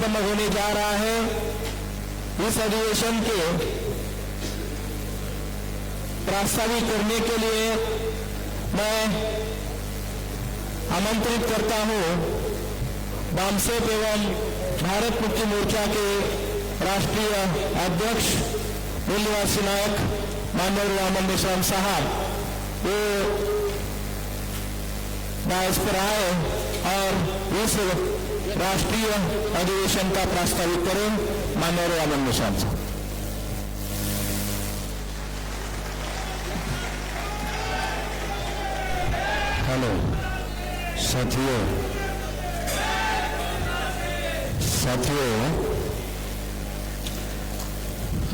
संपन्न होने जा रहा है। इस अधिवेशन के प्रास्ताविक करने के लिए मैं आमंत्रित करता हूं बामसेप एवं भारत मुक्ति मोर्चा के राष्ट्रीय अध्यक्ष मूल निवासी नायक माननीय रामन मेश्राम साहब, वो डायस पर आए और इस राष्ट्रीय अधिवेशन का प्रास्ताविक करें। माननीय रामन मेश्राम साहब। हेलो साथियों,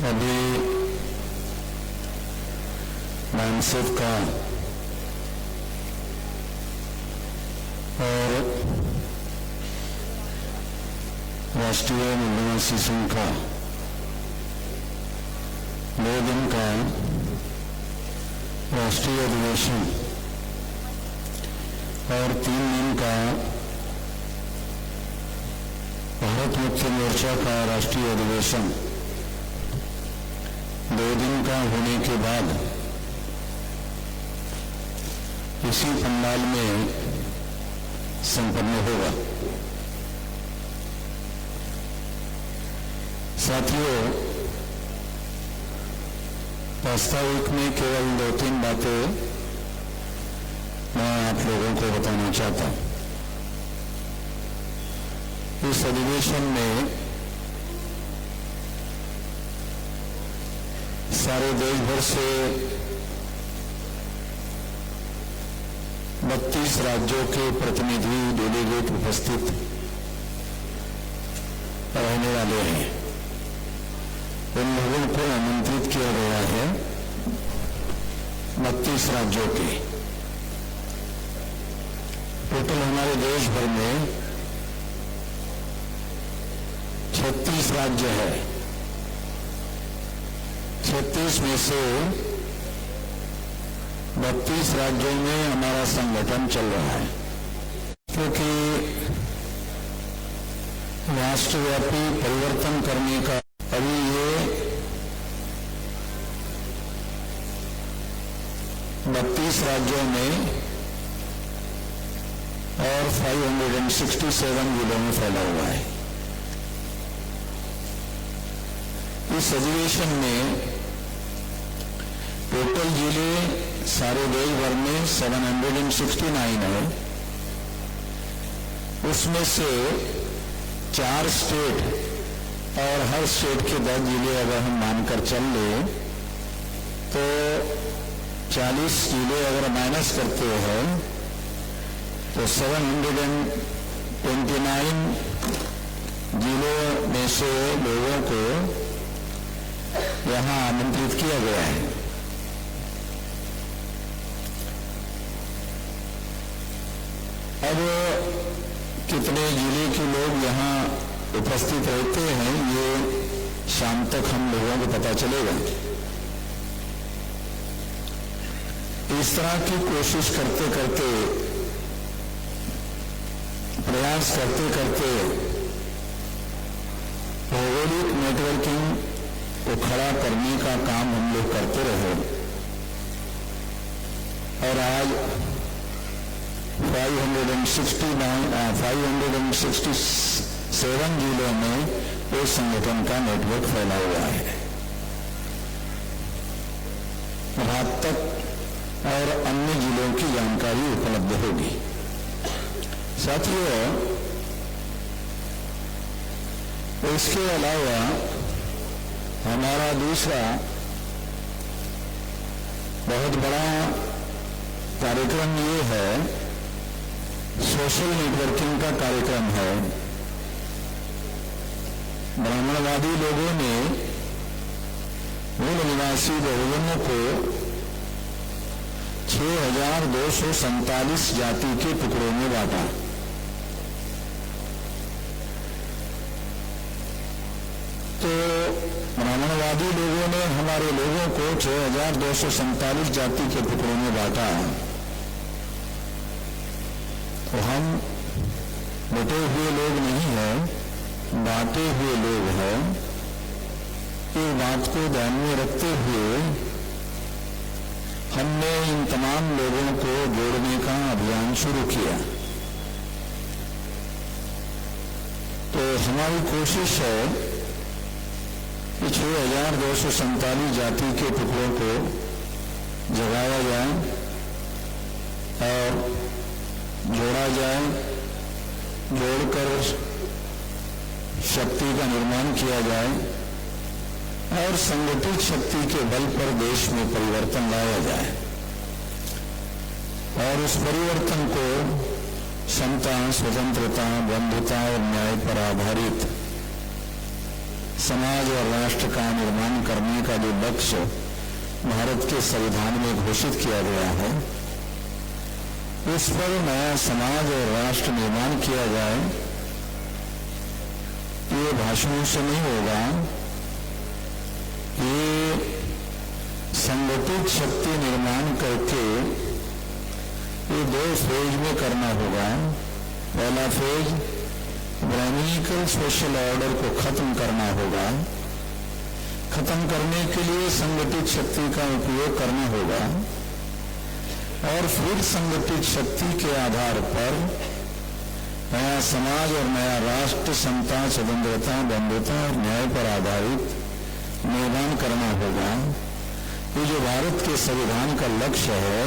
अभी बामसेप का और राष्ट्रीय मूल निवासी संघ का 2 दिन का राष्ट्रीय अधिवेशन और 3 दिन का भारत मुक्ति मोर्चा का राष्ट्रीय अधिवेशन 2 दिन का होने के बाद इसी पंडाल में संपन्न होगा। साथियों, प्रास्ताविक में केवल 2-3 बातें मैं आप लोगों को बताना चाहता हूं। इस अधिवेशन में सारे देश भर से 32 राज्यों के प्रतिनिधि डेलीगेट उपस्थित रहने वाले हैं। उन लोगों को आमंत्रित किया गया है 32 राज्यों के। टोटल हमारे देश भर में 36 राज्य है। 36 में से 32 राज्यों में हमारा संगठन चल रहा है, क्योंकि राष्ट्रव्यापी परिवर्तन करने का अभी ये 32 राज्यों में और 567 जिलों में फैला हुआ है। इस अधिवेशन में टोटल जिले सारे देश भर में 769 है। उसमें से 4 स्टेट और हर स्टेट के 10 जिले अगर हम मानकर चल ले तो 40 जिले अगर माइनस करते हैं तो 729 जिलों में से लोगों को यहां आमंत्रित किया गया है। अब कितने जिले के लोग यहां उपस्थित रहते हैं ये शाम तक हम लोगों को पता चलेगा। इस तरह की कोशिश करते करते, प्रयास करते करते भौगोलिक नेटवर्किंग को खड़ा करने का काम हम लोग करते रहे और आज 567 जिलों में इस संगठन का नेटवर्क फैला हुआ है। रात तक और अन्य जिलों की जानकारी उपलब्ध होगी। साथियों, इसके अलावा हमारा दूसरा बहुत बड़ा कार्यक्रम ये है, सोशल नेटवर्किंग का कार्यक्रम है। ब्राह्मणवादी लोगों ने मूल निवासी बहुजनों को 6247 जाति के टुकड़ों में बांटा। तो ब्राह्मणवादी लोगों ने हमारे लोगों को 6247 जाति के टुकड़ों में बांटा। तो हम बटे हुए लोग नहीं हैं, बांटे हुए लोग हैं। इस बात को ध्यान में रखते हुए हमने इन तमाम लोगों को जोड़ने का अभियान शुरू किया। तो हमारी कोशिश है कि 6247 जाति के टुकड़ों को जगाया जाए और जोड़ा जाए, जोड़कर शक्ति का निर्माण किया जाए और संगठित शक्ति के बल पर देश में परिवर्तन लाया जाए और उस परिवर्तन को समता, स्वतंत्रता, बंधुता और न्याय पर आधारित समाज और राष्ट्र का निर्माण करने का जो लक्ष्य भारत के संविधान में घोषित किया गया है, उस पर नया समाज और राष्ट्र निर्माण किया जाए। ये भाषणों से नहीं होगा, ये संगठित शक्ति निर्माण करके ये 2 फेज में करना होगा। पहला फेज ब्राह्मणिकल सोशल ऑर्डर को खत्म करना होगा। खत्म करने के लिए संगठित शक्ति का उपयोग करना होगा और फिर संगठित शक्ति के आधार पर नया समाज और नया राष्ट्र समता, स्वतंत्रता, बंधुता और न्याय पर आधारित निर्माण करना होगा। ये जो भारत के संविधान का लक्ष्य है,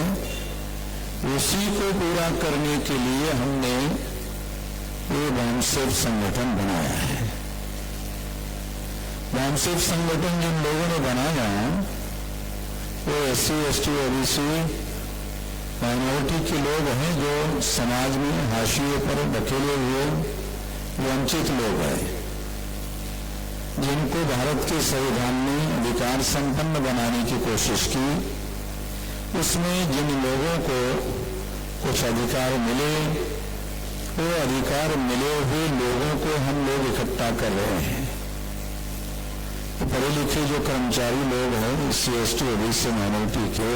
उसी को पूरा करने के लिए हमने ये बामसेफ संगठन बनाया है। बामसेफ संगठन जिन लोगों ने बनाया वो SC, ST, OBC माइनॉरिटी के लोग हैं, जो समाज में हाशिए पर धकेले हुए वंचित लोग हैं, जिनको भारत के संविधान ने अधिकार संपन्न बनाने की कोशिश की। उसमें जिन लोगों को कुछ अधिकार मिले, वो अधिकार मिले हुए लोगों को हम लोग इकट्ठा कर रहे हैं। तो पढ़े लिखे जो कर्मचारी लोग हैं SC, ST, OBC माइनॉरिटी के,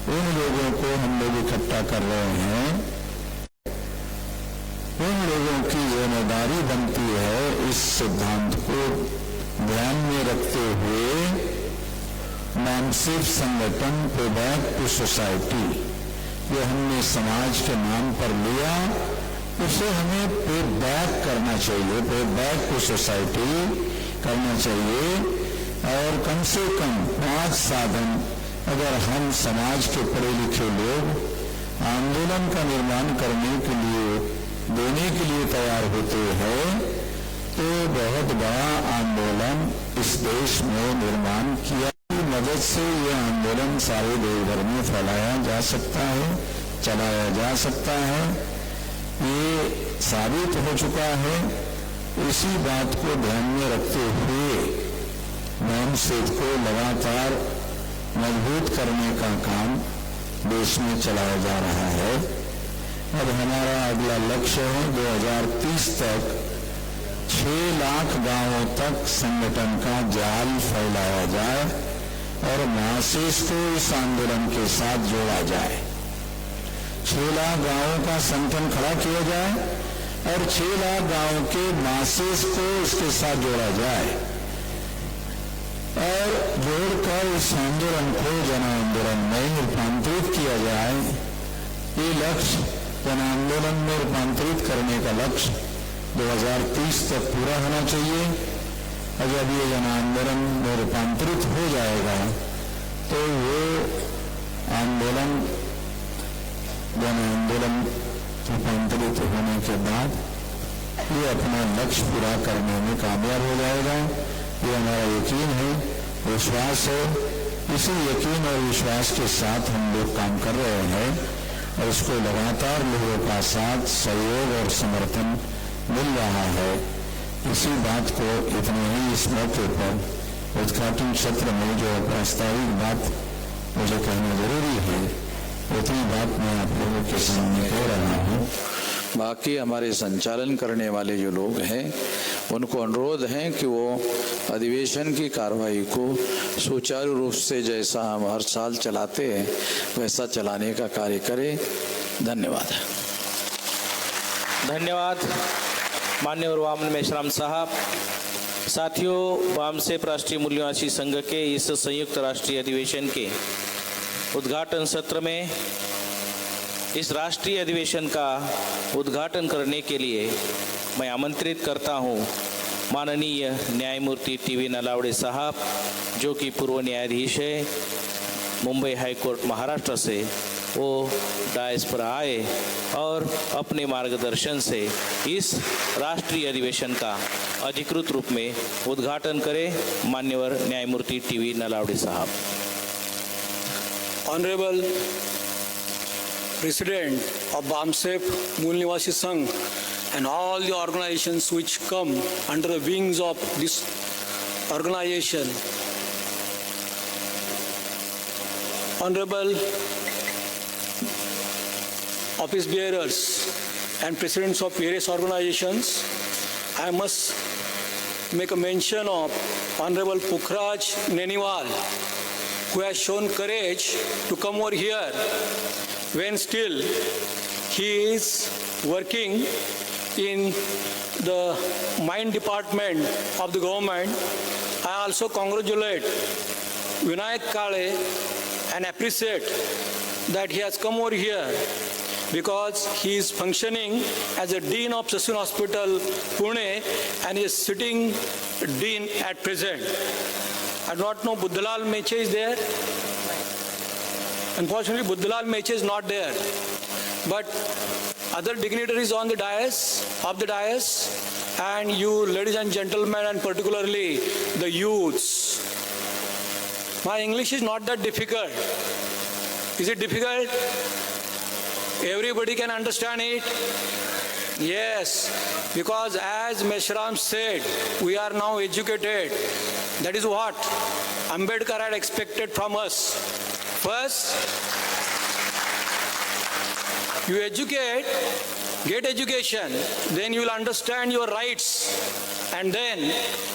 उन लोगों को हम लोग इकट्ठा कर रहे हैं। उन लोगों की जिम्मेदारी बनती है इस सिद्धांत को ध्यान में रखते हुए बामसेफ संगठन पे बैक टू सोसाइटी, जो हमने समाज के नाम पर लिया, उसे हमें पे बैक करना चाहिए, पे बैक टू सोसाइटी करना चाहिए। और कम से कम 5 साधन अगर हम समाज के पढ़े लिखे लोग आंदोलन का निर्माण करने के लिए, देने के लिए तैयार होते हैं, तो बहुत बड़ा आंदोलन इस देश में निर्माण किया की मदद से ये आंदोलन सारे देश भर में फैलाया जा सकता है, चलाया जा सकता है। ये साबित हो चुका है। इसी बात को ध्यान में रखते हुए बामसेफ को लगातार मजबूत करने का काम देश में चलाया जा रहा है। अब हमारा अगला लक्ष्य है 2030 तक 6 लाख गांवों तक संगठन का जाल फैलाया जाए और मासेस को इस आंदोलन के साथ जोड़ा जाए। 6 लाख गांवों का संगठन खड़ा किया जाए और 6 लाख गांवों के मासेस को इसके साथ जोड़ा जाए और जोड़कर इस आंदोलन को जन आंदोलन में रूपांतरित किया जाए। ये लक्ष्य जन आंदोलन में रूपांतरित करने का लक्ष्य 2030 तक पूरा होना चाहिए। और जब ये जन आंदोलन में रूपांतरित हो जाएगा तो वो आंदोलन जन आंदोलन रूपांतरित होने के बाद ये अपना लक्ष्य पूरा करने में कामयाब हो जाएगा। ये हमारा यकीन है, विश्वास है। इसी यकीन और विश्वास के साथ हम लोग काम कर रहे हैं और इसको लगातार लोगों का साथ, सहयोग और समर्थन मिल रहा है। इसी बात को इतने ही इस मौके पर उद्घाटन सत्र में जो प्रास्ताविक बात मुझे कहना जरूरी है, उतनी बात मैं आप लोगों के सामने कह रहा हूँ। बाकी हमारे संचालन करने वाले जो लोग हैं उनको अनुरोध है कि वो अधिवेशन की कार्रवाई को सुचारू रूप से जैसा हम हर साल चलाते हैं वैसा चलाने का कार्य करें। धन्यवाद। धन्यवाद। मान्यवर वामन मेश्राम साहब, साथियों, वामसेप राष्ट्रीय मूल्यवासी संघ के इस संयुक्त राष्ट्रीय अधिवेशन के उद्घाटन सत्र में इस राष्ट्रीय अधिवेशन का उद्घाटन करने के लिए मैं आमंत्रित करता हूं माननीय न्यायमूर्ति टीवी नलावड़े साहब, जो कि पूर्व न्यायाधीश है मुंबई हाई कोर्ट महाराष्ट्र से। वो डायस पर आए और अपने मार्गदर्शन से इस राष्ट्रीय अधिवेशन का अधिकृत रूप में उद्घाटन करें। मान्यवर न्यायमूर्ति टीवी नलावड़े साहब। Honorable President of BAMSEP Mool Nivasi Sangh and all the organizations which come under the wings of this organization, Honorable office bearers and presidents of various organizations, I must make a mention of Honorable Pukhraj Neniwal, who has shown courage to come over here when still he is working in the mine department of the government. I also congratulate Vinayak Kale and appreciate that he has come over here because he is functioning as a dean of Sassoon Hospital, Pune, and is sitting dean at present. I do not know Buddhalal Meche is there. Unfortunately, Buddhalal Meche is not there. But other dignitaries on the dais, and you ladies and gentlemen, and particularly the youths. My English is not that difficult. Is it difficult? Everybody can understand it? Yes, because as Meshram said, we are now educated. That is what Ambedkar had expected from us. First, you educate, get education, then you will understand your rights, and then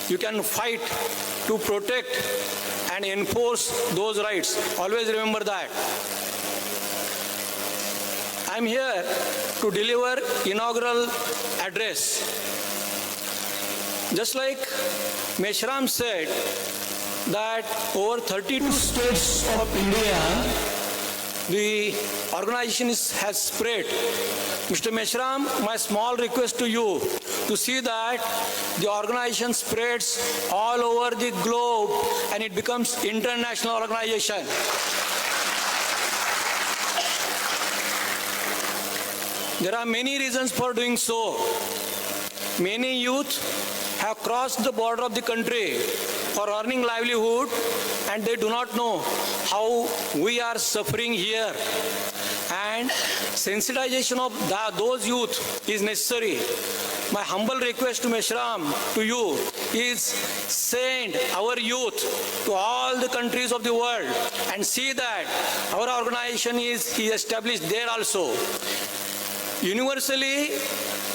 you can fight to protect and enforce those rights. Always remember that. I am here to deliver inaugural address. Just like Meshram said that over 32 states of India, the organization has spread. Mr. Meshram, my small request to you to see that the organization spreads all over the globe and it becomes international organization. There are many reasons for doing so. Many youth have crossed the border of the country for earning livelihood, and they do not know how we are suffering here. And sensitization of those youth is necessary. My humble request to Meshram, to you, is send our youth to all the countries of the world and see that our organization is established there also. Universally,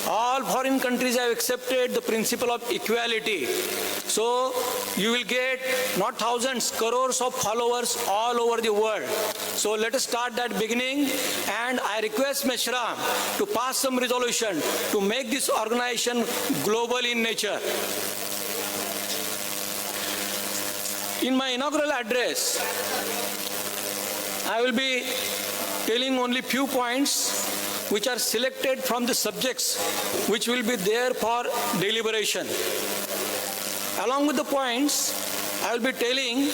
all foreign countries have accepted the principle of equality. So you will get not thousands, crores of followers all over the world. So let us start that beginning, and I request Meshram to pass some resolution to make this organization global in nature. In my inaugural address, I will be telling only few points which are selected from the subjects which will be there for deliberation. Along with the points, I will be telling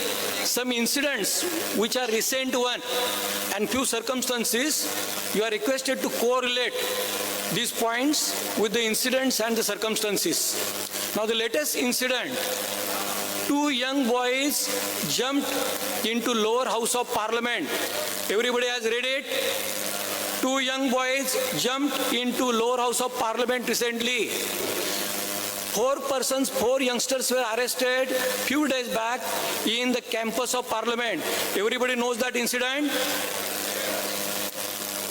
some incidents which are recent one and few circumstances. You are requested to correlate these points with the incidents and the circumstances. Now the latest incident, 2 young boys jumped into lower house of parliament. Everybody has read it? 2 young boys jumped into lower house of parliament recently. 4 youngsters were arrested few days back in the campus of parliament. Everybody knows that incident?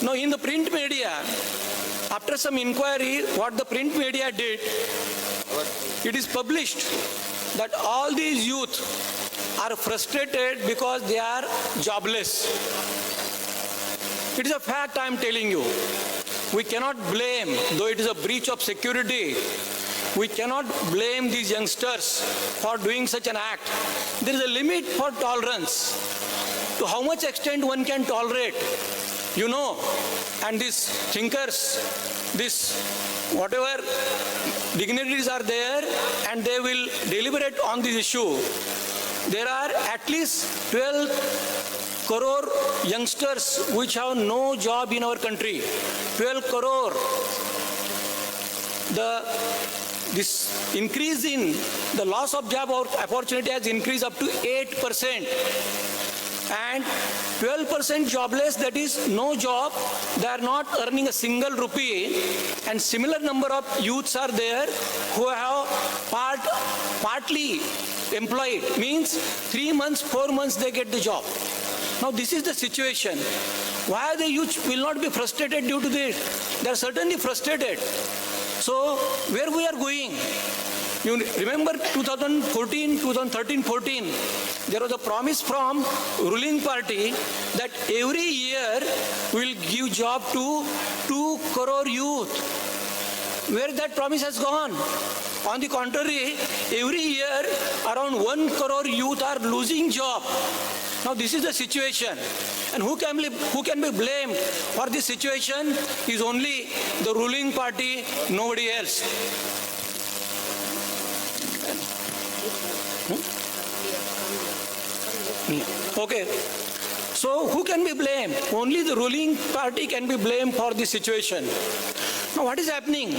Now in the print media, after some inquiry, what the print media did, it is published that all these youth are frustrated because they are jobless. It is a fact I am telling you. we cannot blame, though it is a breach of security, we cannot blame these youngsters for doing such an act. There is a limit for tolerance. To how much extent one can tolerate, you know, and these thinkers, this whatever dignitaries are there and they will deliberate on this issue. There are at least 12 crore youngsters which have no job in our country. 12 crore. This increase in the loss of job opportunity has increased up to 8%. And 12% jobless, that is no job, they are not earning a single rupee, and similar number of youths are there who have partly employed, means 3 months, 4 months they get the job. Now this is the situation. Why the youth will not be frustrated due to this? They are certainly frustrated. So where we are going? You remember 2013-14, there was a promise from ruling party that every year we will give job to 2 crore youth. Where that promise has gone? On the contrary, every year around 1 crore youth are losing job. Now this is the situation. And who can be blamed for this situation is only the ruling party, nobody else. Okay. So who can be blamed? Only the ruling party can be blamed for this situation. Now what is happening?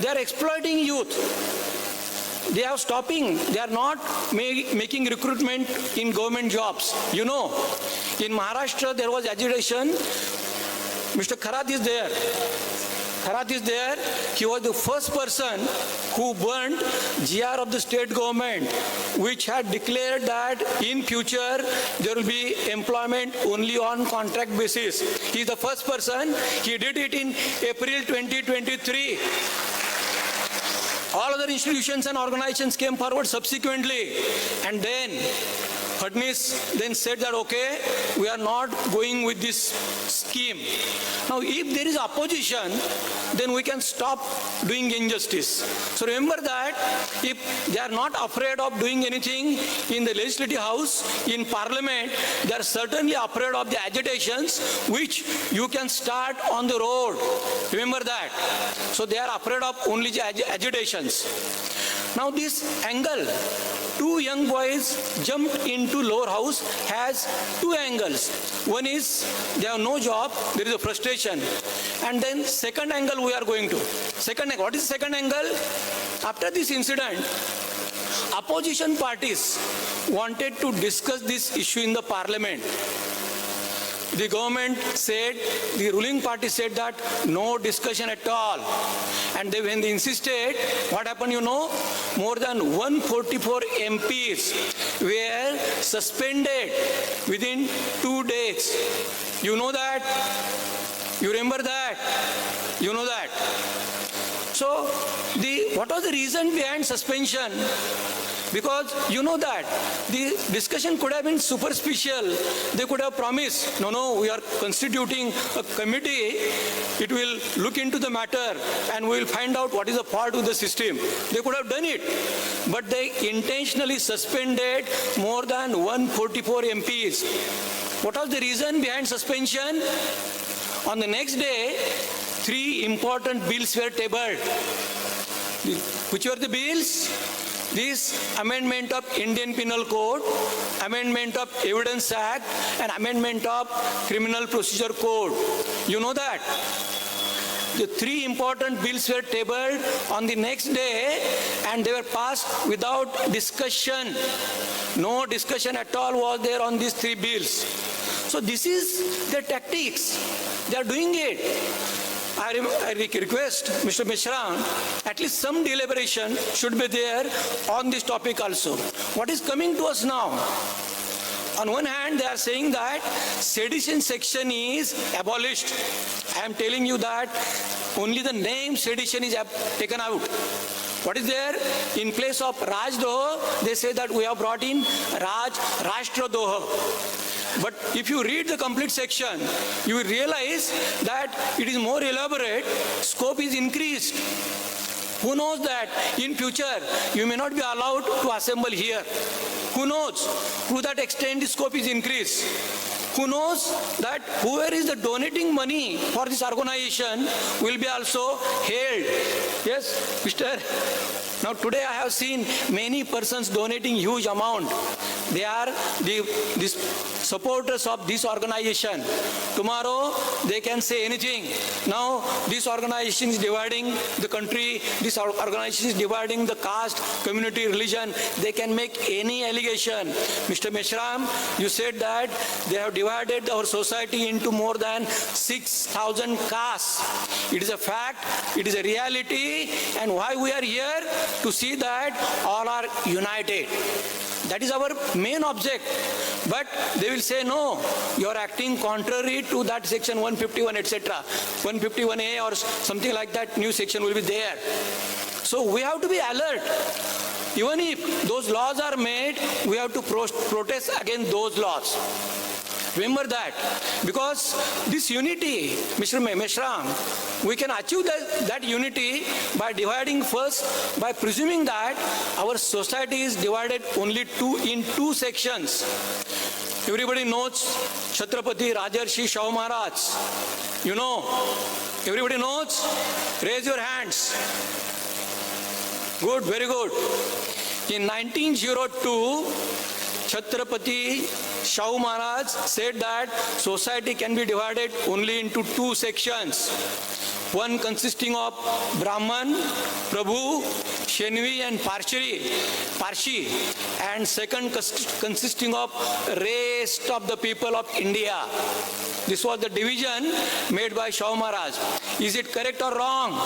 They are exploiting youth. They are stopping. They are not making recruitment in government jobs. You know, in Maharashtra there was agitation. Mr. Kharath is there. Kharath is there. He was the first person who burned GR of the state government, which had declared that in future there will be employment only on contract basis. He is the first person. He did it in April 2023. All other institutions and organizations came forward subsequently, and then Fadnis then said that, okay, we are not going with this scheme. Now, if there is opposition, then we can stop doing injustice. So remember that if they are not afraid of doing anything in the legislative house, in parliament, they are certainly afraid of the agitations which you can start on the road. Remember that. So they are afraid of only the agitations. Now this angle, 2 young boys jumped into lower house, has 2 angles. One is they have no job, there is a frustration. And then second angle we are going to. What is the second angle? After this incident, opposition parties wanted to discuss this issue in the parliament. The government said, the ruling party said that no discussion at all. And when they insisted, what happened, you know? More than 144 MPs were suspended within 2 days. You know that? You remember that? You know that? So, what was the reason behind suspension? Because you know that the discussion could have been superficial. They could have promised, no, we are constituting a committee. It will look into the matter and we will find out what is the fault with the system. They could have done it. But they intentionally suspended more than 144 MPs. What was the reason behind suspension? On the next day, 3 important bills were tabled. Which were the bills? This amendment of Indian Penal Code, amendment of Evidence Act, and amendment of Criminal Procedure Code. You know that? The 3 important bills were tabled on the next day and they were passed without discussion. No discussion at all was there on these 3 bills. So this is their tactics. They are doing it. I request Mr. Mishra, at least some deliberation should be there on this topic also. What is coming to us now? On one hand, they are saying that sedition section is abolished. I am telling you that only the name sedition is taken out. What is there? In place of Rajdoha, they say that we have brought in Rashtradoha. But if you read the complete section, you will realize that it is more elaborate, scope is increased. Who knows that in future you may not be allowed to assemble here? Who knows? To that extent the scope is increased. Who knows that whoever is the donating money for this organization will be also held. Yes, Mr. Now today I have seen many persons donating huge amount. They are the supporters of this organization. Tomorrow they can say anything. Now this organization is dividing the country, this organization is dividing the caste, community, religion. They can make any allegation. Mr. Meshram, you said that they have divided our society into more than 6,000 castes. It is a fact, it is a reality, and why we are here? To see that all are united. That is our main object. But they will say, no, you are acting contrary to that section 151, etc. 151A or something like that, new section will be there. So we have to be alert. Even if those laws are made, we have to protest against those laws. Remember that. Because this unity, Mr. Meshram, we can achieve that unity by dividing first, by presuming that our society is divided only in two sections. Everybody knows Chhatrapati Rajarshi Shahu Maharaj. You know, everybody knows? Raise your hands. Good, very good. In 1902, Chhatrapati Shahu Maharaj said that society can be divided only into two sections. One consisting of Brahman, Prabhu, Shenvi and Parshi, and second consisting of rest of the people of India. This was the division made by Shahu Maharaj. Is it correct or wrong?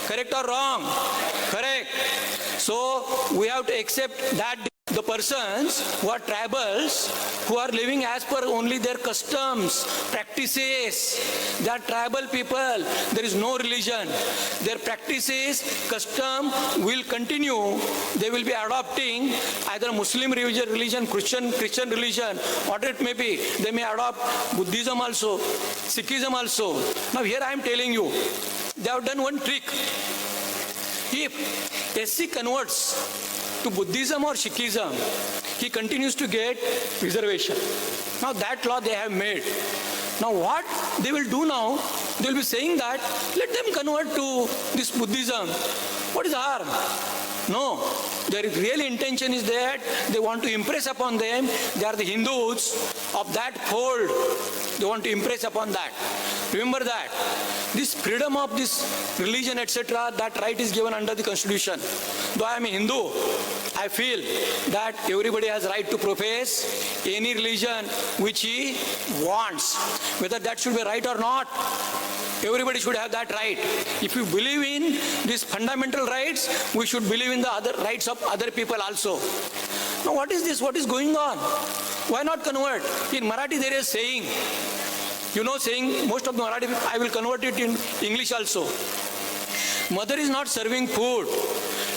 Correct or wrong? Correct. So we have to accept that the persons who are tribals, who are living as per only their customs, practices, they are tribal people, there is no religion. Their practices, custom will continue. They will be adopting either Muslim religion, Christian religion, whatever it may be. They may adopt Buddhism also, Sikhism also. Now here I am telling you, they have done one trick. If SC converts to Buddhism or Sikhism, he continues to get reservation. Now that law they have made. Now what they will do now, they will be saying that, let them convert to this Buddhism. What is the harm? No, their real intention is that they want to impress upon them, they are the Hindus of that fold. They want to impress upon that. Remember that. This freedom of this religion, etc., that right is given under the Constitution. Though I am a Hindu, I feel that everybody has right to profess any religion which he wants. Whether that should be right or not, everybody should have that right. If you believe in these fundamental rights, we should believe in the other rights of other people also. Now what is this? What is going on? Why not convert? In Marathi there is saying, you know, saying most of the Marathi, I will convert it in English also. Mother is not serving food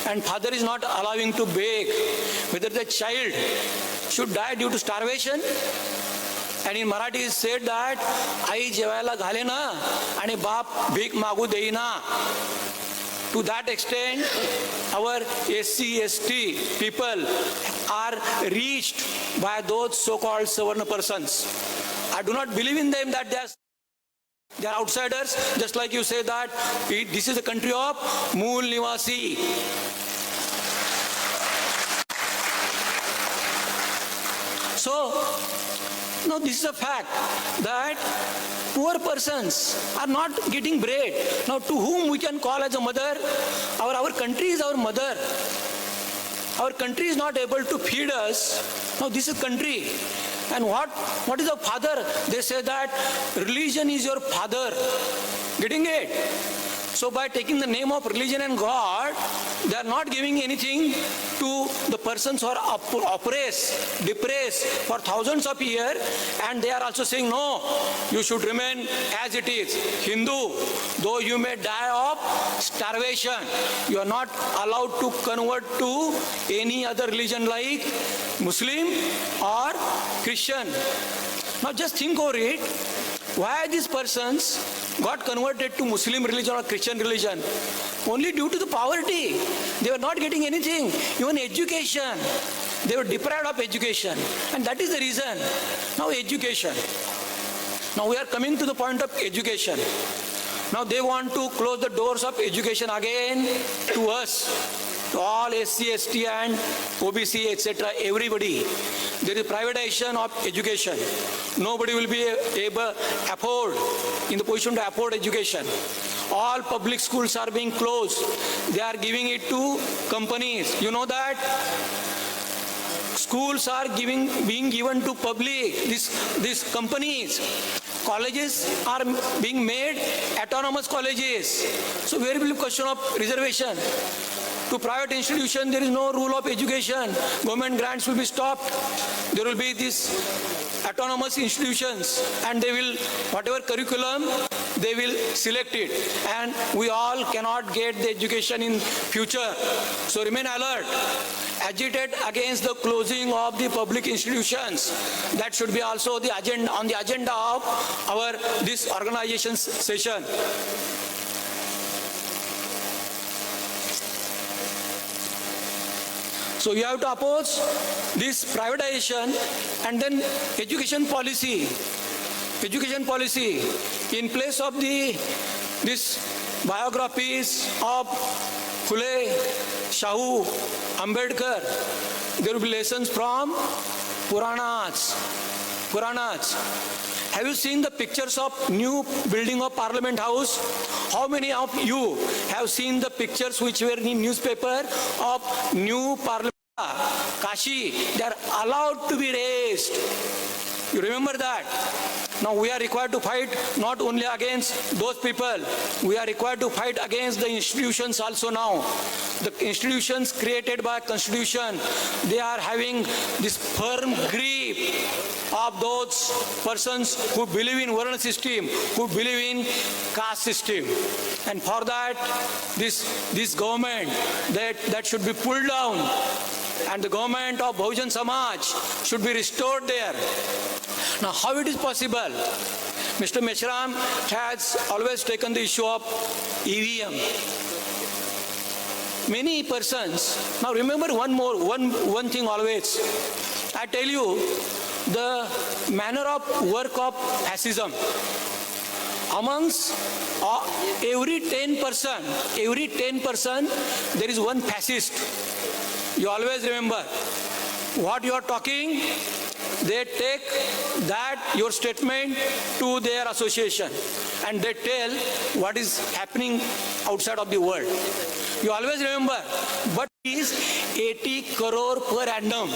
and father is not allowing to bake. Whether the child should die due to starvation. And in Marathi it is said that आई जेवायला घाले ना आणि बाप भीक मागू देईना. To that extent, our SC, ST people are reached by those so-called Savarna persons. I do not believe in them that they are outsiders, just like you say that this is the country of Mool Nivasi. So, now this is a fact that poor persons are not getting bread. Now to whom we can call as a mother? Our country is our mother. Our country is not able to feed us. Now this is country. And what is a father? They say that religion is your father. Getting it? So by taking the name of religion and God, They are not giving anything to the persons who are oppressed, depressed for thousands of years, and they are also saying, no, you should remain as it is. Hindu, though you may die of starvation, you are not allowed to convert to any other religion like Muslim or Christian. Now just think over it. Why these persons got converted to Muslim religion or Christian religion? Only due to the poverty. They were not getting anything, even education. They were deprived of education. And that is the reason. Now education. Now we are coming to the point of education. Now they want to close the doors of education again to us, to all SC, ST and OBC, etc., everybody. There is privatization of education. Nobody will be able to afford, in the position to afford education. All public schools are being closed. They are giving it to companies. You know that? Schools are being given to public, these companies. Colleges are being made autonomous colleges. So where will be question of reservation? To private institution, there is no rule of education. Government grants will be stopped. There will be these autonomous institutions, and they will, whatever curriculum, they will select it. And we all cannot get the education in future. So remain alert. Agitate against the closing of the public institutions. That should be also the agenda, on the agenda of our this organization's session. So you have to oppose this privatization, and then education policy. Education policy, in place of this biographies of Phule, Shahu, Ambedkar, there will be lessons from Puranas. Have you seen the pictures of new building of Parliament House? How many of you have seen the pictures which were in newspaper of new Parliament? Kashi, they are allowed to be raised. You remember that? Now we are required to fight not only against those people, we are required to fight against the institutions also now. The institutions created by Constitution, they are having this firm grip of those persons who believe in Varna system, who believe in caste system. And for that, this government, that should be pulled down. And the government of Bahujan Samaj should be restored there. Now, how it is possible? Mr. Meshram has always taken the issue of EVM. Many persons, now remember one thing always. I tell you, the manner of work of fascism. Amongst every 10 person, there is one fascist. You always remember what you are talking. They take that, your statement, to their association, and they tell what is happening outside of the world. You always remember, but it is 80 crore per annum.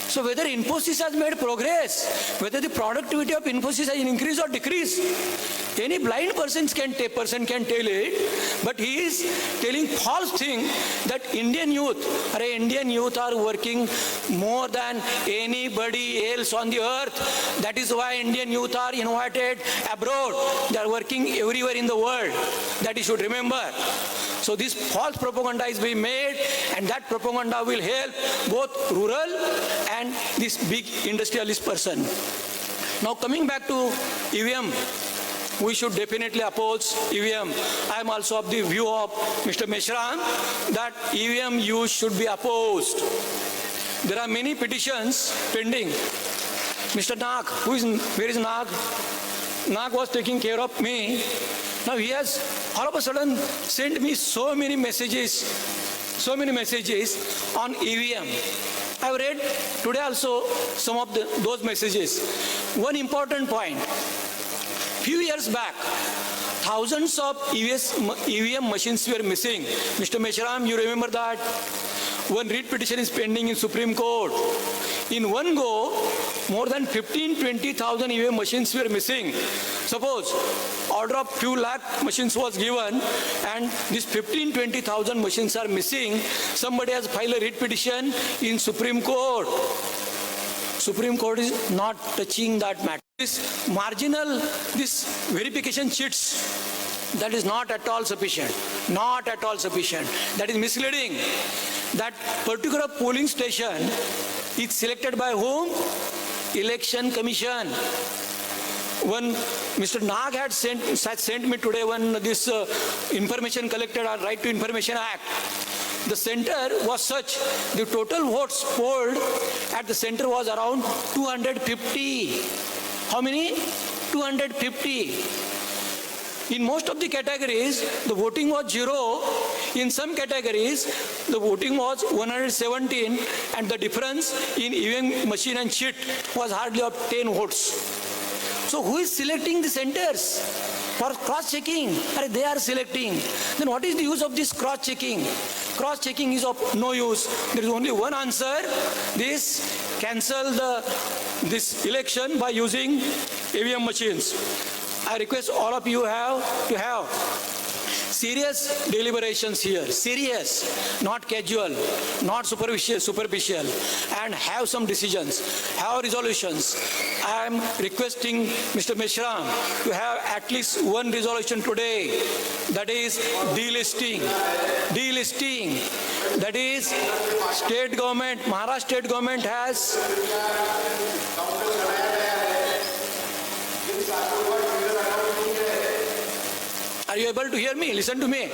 So whether Infosys has made progress, whether the productivity of Infosys has increased or decreased, any blind person can tell it, but he is telling false thing that Indian youth are working more than anybody else on the earth. That is why Indian youth are invited abroad. They are working everywhere in the world. That you should remember. So this false propaganda is being made, and that propaganda will help both rural and this big industrialist person. Now coming back to EVM, we should definitely oppose EVM. I am also of the view of Mr. Meshram that EVM use should be opposed. There are many petitions pending. Mr. Nag, where is Nag? Nag was taking care of me. Now he has all of a sudden sent me so many messages on EVM. I have read today also some of those messages. One important point. Few years back, thousands of EVM machines were missing. Mr. Meshram, you remember that? One writ petition is pending in Supreme Court. In one go, more than 15,000 to 20,000 EVM machines were missing. Suppose order of few lakh machines was given, and these 15-20,000 machines are missing. Somebody has filed a writ petition in Supreme Court. Supreme Court is not touching that matter. This marginal, this verification sheets, that is not at all sufficient. Not at all sufficient. That is misleading. That particular polling station is selected by whom? Election Commission. When Mr. Nag had sent me today when this information collected, or Right to Information Act, the center was such, the total votes polled at the center was around 250. How many? 250. In most of the categories, the voting was 0. In some categories, the voting was 117, and the difference in EVM machine and sheet was hardly of 10 votes. So who is selecting the centers for cross-checking? They are selecting. Then what is the use of this cross-checking? Cross-checking is of no use. There is only one answer. This cancel this election by using EVM machines. I request all of you to have serious deliberations here, serious, not casual, not superficial, and have some decisions, have resolutions. I am requesting Mr. Mishram to have at least one resolution today, that is delisting. That is state government, Maharashtra state government has Are you able to hear me? Listen to me.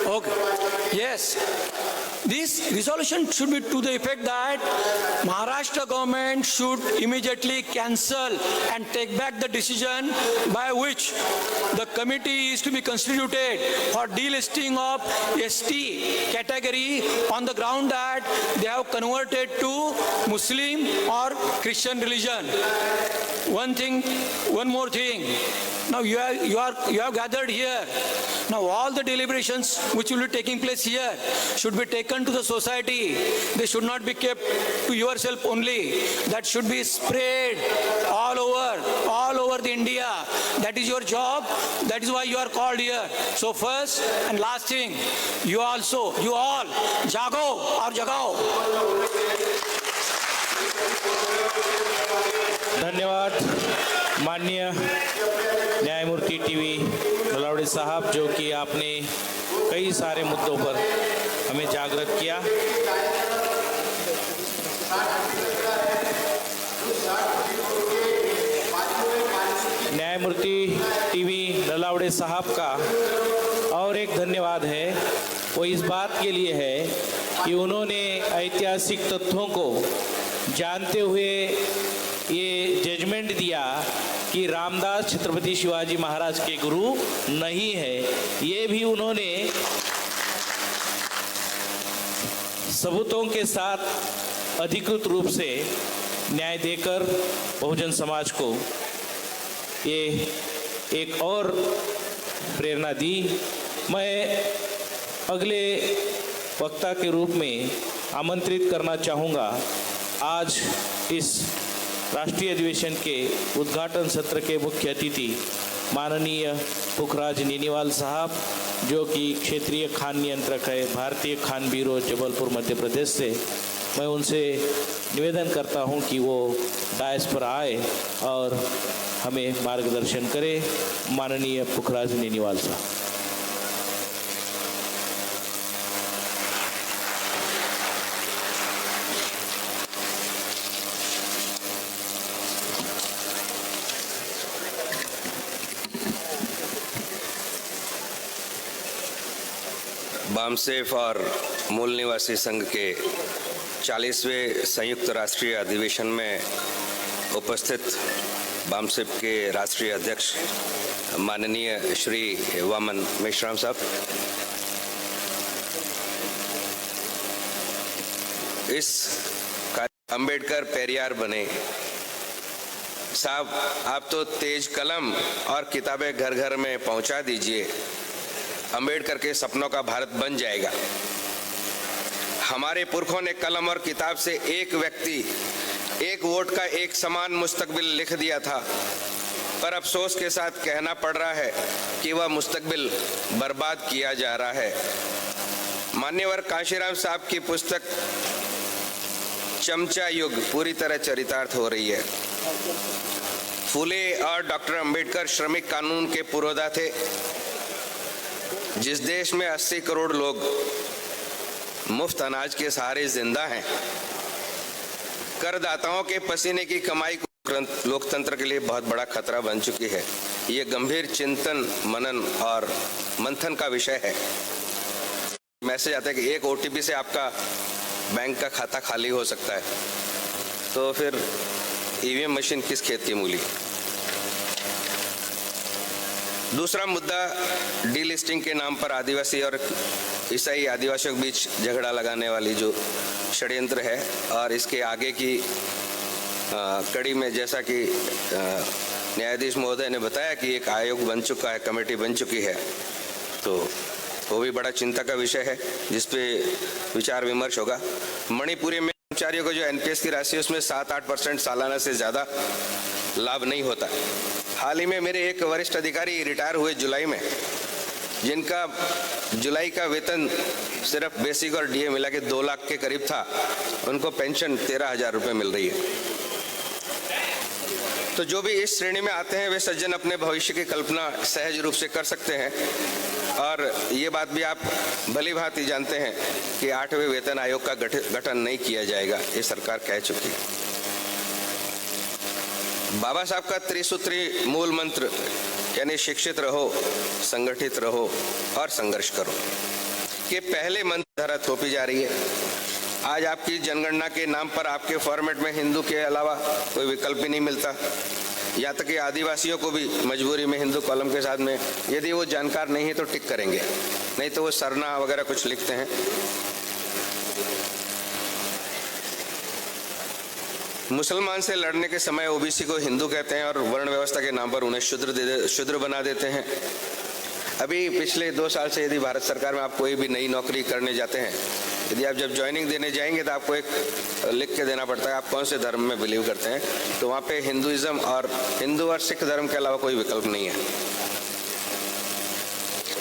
Okay. Yes. This resolution should be to the effect that Maharashtra government should immediately cancel and take back the decision by which the committee is to be constituted for delisting of ST category on the ground that they have converted to Muslim or Christian religion. One more thing. Now you have gathered here. Now all the deliberations which will be taking place here should be taken to the society. They should not be kept to yourself only. That should be spread all over the India. That is your job. That is why you are called here. So first and last thing, you all, jago or jagao. धन्यवाद माननीय न्यायमूर्ति TV Nalawade साहब, जो कि आपने कई सारे मुद्दों पर हमें जागृत किया। न्यायमूर्ति टीवी नलावड़े साहब का और एक धन्यवाद है, वो इस बात के लिए है कि उन्होंने ऐतिहासिक तथ्यों को जानते हुए ये जजमेंट दिया कि रामदास छत्रपति शिवाजी महाराज के गुरु नहीं है। ये भी उन्होंने सबूतों के साथ अधिकृत रूप से न्याय देकर बहुजन समाज को ये एक और प्रेरणा दी। मैं अगले वक्ता के रूप में आमंत्रित करना चाहूँगा आज इस राष्ट्रीय अधिवेशन के उद्घाटन सत्र के मुख्य अतिथि माननीय पुखराज नीनीवाल साहब, जो कि क्षेत्रीय खान नियंत्रक है भारतीय खान ब्यूरो जबलपुर मध्य प्रदेश से। मैं उनसे निवेदन करता हूं कि वो डायस पर आए और हमें मार्गदर्शन करें। माननीय पुखराज नीनीवाल साहब। बामसेफ और मूल निवासी संघ के 40वें संयुक्त राष्ट्रीय अधिवेशन में उपस्थित बामसेफ के राष्ट्रीय अध्यक्ष माननीय श्री वामन मेश्राम साहब, इस अंबेडकर पेरियार बने साहब, आप तो तेज कलम और किताबें घर घर में पहुंचा दीजिए, अंबेडकर के सपनों का भारत बन जाएगा। हमारे पुरखों ने कलम और किताब से एक व्यक्ति एक वोट का एक समान मुस्तकबिल लिख दिया था, पर अफसोस के साथ कहना पड़ रहा है कि वह मुस्तकबिल बर्बाद किया जा रहा है। मान्यवर कांशीराम साहब की पुस्तक चमचा युग पूरी तरह चरितार्थ हो रही है। फूले और डॉक्टर अंबेडकर श्रमिक कानून के पुरोधा थे। जिस देश में 80 करोड़ लोग मुफ्त अनाज के सहारे जिंदा हैं, करदाताओं के पसीने की कमाई लोकतंत्र के लिए बहुत बड़ा खतरा बन चुकी है। ये गंभीर चिंतन, मनन और मंथन का विषय है। मैसेज आता है कि एक ओटीपी से आपका बैंक का खाता खाली हो सकता है, तो फिर ईवीएम मशीन किस खेत की मूली। दूसरा मुद्दा, डीलिस्टिंग के नाम पर आदिवासी और ईसाई आदिवासियों के बीच झगड़ा लगाने वाली जो षड्यंत्र है, और इसके आगे की कड़ी में जैसा कि न्यायाधीश महोदय ने बताया कि एक आयोग बन चुका है, कमेटी बन चुकी है, तो वो भी बड़ा चिंता का विषय है जिस पे विचार विमर्श होगा। मणिपुरी में कर्मचारियों को जो एनपीएस की राशि है उसमें 7-8% सालाना से ज़्यादा लाभ नहीं होता। हाल ही में मेरे एक वरिष्ठ अधिकारी रिटायर हुए जुलाई में, जिनका जुलाई का वेतन सिर्फ बेसिक और डीए मिला के 2 लाख के करीब था, उनको पेंशन 13,000 रुपये मिल रही है। तो जो भी इस श्रेणी में आते हैं वे सज्जन अपने भविष्य की कल्पना सहज रूप से कर सकते हैं, और ये बात भी आप भली भांति जानते हैं कि 8वें वेतन आयोग का गठन नहीं किया जाएगा, ये सरकार कह चुकी है। बाबा साहब का त्रिसूत्री मूल मंत्र यानी शिक्षित रहो, संगठित रहो और संघर्ष करो के पहले मंत्र धारा थोपी जा रही है। आज आपकी जनगणना के नाम पर आपके फॉर्मेट में हिंदू के अलावा कोई विकल्प ही नहीं मिलता। यहाँ तक कि आदिवासियों को भी मजबूरी में हिंदू कॉलम के साथ में, यदि वो जानकार नहीं है तो टिक करेंगे, नहीं तो वो सरना वगैरह कुछ लिखते हैं। मुसलमान से लड़ने के समय ओबीसी को हिंदू कहते हैं और वर्ण व्यवस्था के नाम पर उन्हें शूद्र बना देते हैं। अभी पिछले 2 साल से यदि भारत सरकार में आप कोई भी नई नौकरी करने जाते हैं, यदि आप जब ज्वाइनिंग देने जाएंगे तो आपको एक लिख के देना पड़ता है आप कौन से धर्म में बिलीव करते हैं, तो वहाँ पे हिंदुइज्म और हिंदू और सिख धर्म के अलावा कोई विकल्प नहीं है।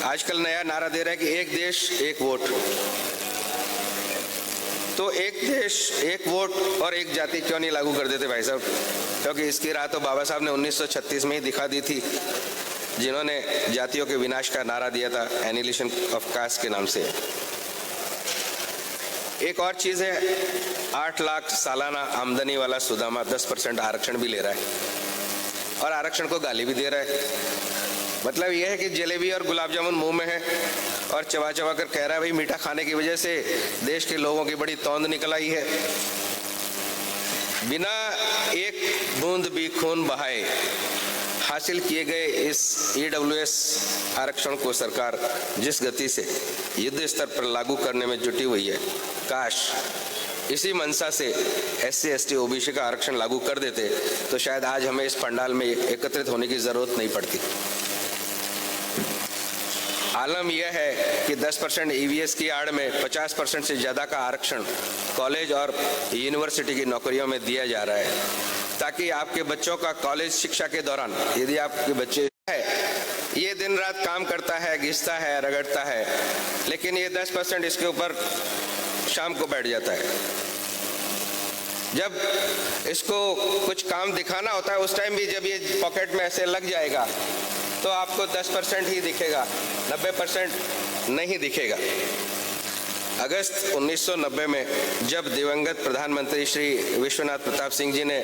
आजकल नया नारा दे रहा है कि एक देश एक वोट, तो एक देश एक वोट और एक जाति क्यों नहीं लागू कर देते भाई साहब? क्योंकि इसकी राह तो बाबा साहब ने 1936 में ही दिखा दी थी, जिन्होंने जातियों के विनाश का नारा दिया था एनिहिलेशन ऑफ कास्ट के नाम से। एक और चीज है, 8 लाख सालाना आमदनी वाला सुदामा 10% आरक्षण भी ले रहा है और आरक्षण को गाली भी दे रहा है। मतलब यह है कि जलेबी और गुलाब जामुन मुंह में है और चबा चबा कर कह रहा है भाई मीठा खाने की वजह से देश के लोगों की बड़ी तौंद निकल आई है। बिना एक बूंद भी खून बहाए हासिल किए गए इस ईडब्ल्यूएस आरक्षण को सरकार जिस गति से युद्ध स्तर पर लागू करने में जुटी हुई है, काश इसी मंशा से एससी एसटी ओबीसी का आरक्षण लागू कर देते तो शायद आज हमें इस पंडाल में एकत्रित होने की जरूरत नहीं पड़ती। आलम यह है कि 10% ईवीएस की आड़ में 50% से ज्यादा का आरक्षण कॉलेज और यूनिवर्सिटी की नौकरियों में दिया जा रहा है, ताकि आपके बच्चों का कॉलेज शिक्षा के दौरान, यदि आपके बच्चे है ये दिन रात काम करता है, घिसता है, रगड़ता है, लेकिन ये 10% इसके ऊपर शाम को बैठ जाता है। जब इसको कुछ काम दिखाना होता है उस टाइम भी जब ये पॉकेट में ऐसे लग जाएगा तो आपको 10% ही दिखेगा, 90% नहीं दिखेगा। अगस्त 1990 में जब दिवंगत प्रधानमंत्री श्री विश्वनाथ प्रताप सिंह जी ने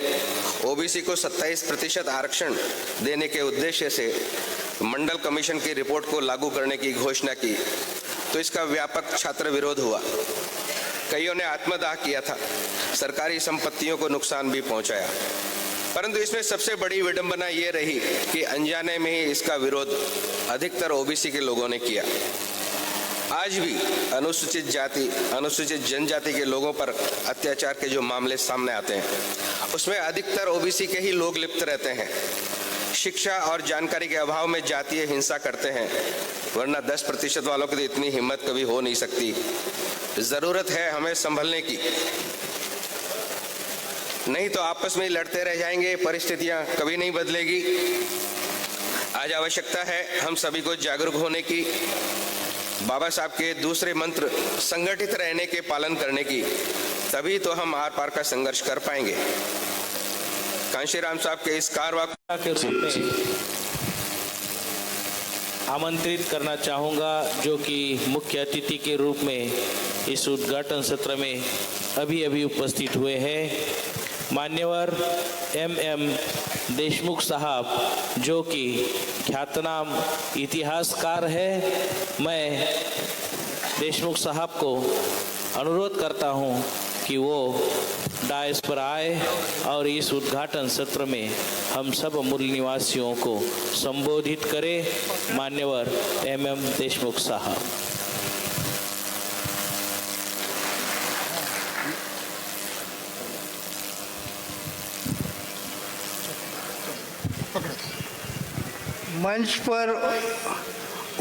ओबीसी को 27% आरक्षण देने के उद्देश्य से मंडल कमीशन की रिपोर्ट को लागू करने की घोषणा की तो इसका व्यापक छात्र विरोध हुआ। कईयों ने आत्मदाह किया था, सरकारी संपत्तियों को नुकसान भी पहुंचाया, परंतु इसमें सबसे बड़ी विडंबना ये रही कि अनजाने में ही इसका विरोध अधिकतर ओबीसी के लोगों ने किया। आज भी अनुसूचित जाति, अनुसूचित जनजाति के लोगों पर अत्याचार के जो मामले सामने आते हैं उसमें अधिकतर ओबीसी के ही लोग लिप्त रहते हैं। शिक्षा और जानकारी के अभाव में जातीय हिंसा करते हैं, वरना 10% वालों की तो इतनी हिम्मत कभी हो नहीं सकती। जरूरत है हमें संभलने की। नहीं तो आपस में ही लड़ते रह जाएंगे, परिस्थितियां कभी नहीं बदलेगी। आज आवश्यकता है हम सभी को जागरूक होने की, बाबा साहब के दूसरे मंत्र संगठित रहने के पालन करने की, तभी तो हम आर पार का संघर्ष कर पाएंगे। कांशीराम साहब के इस कारवाक के रूप में आमंत्रित करना चाहूँगा, जो कि मुख्य अतिथि के रूप में इस उद्घाटन सत्र में अभी उपस्थित हुए हैं, मान्यवर MM देशमुख साहब, जो कि ख्यातनाम इतिहासकार है। मैं देशमुख साहब को अनुरोध करता हूं कि वो डायस पर आए और इस उद्घाटन सत्र में हम सब मूल निवासियों को संबोधित करें। मान्यवर MM देशमुख साहब। मंच पर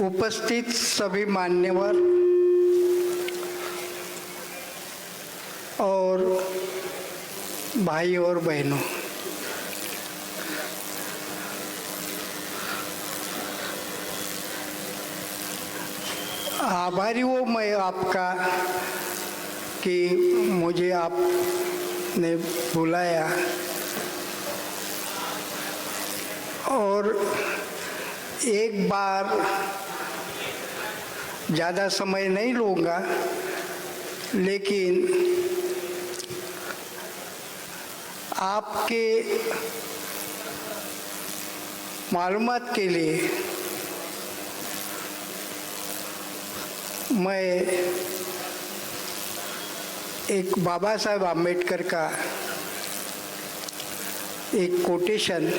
उपस्थित सभी मान्यवर और भाई और बहनों, आभारी हूँ मैं आपका कि मुझे आपने बुलाया और एक बार ज़्यादा समय नहीं लूँगा, लेकिन आपके मालूमात के लिए मैं एक बाबा साहेब आम्बेडकर का एक कोटेशन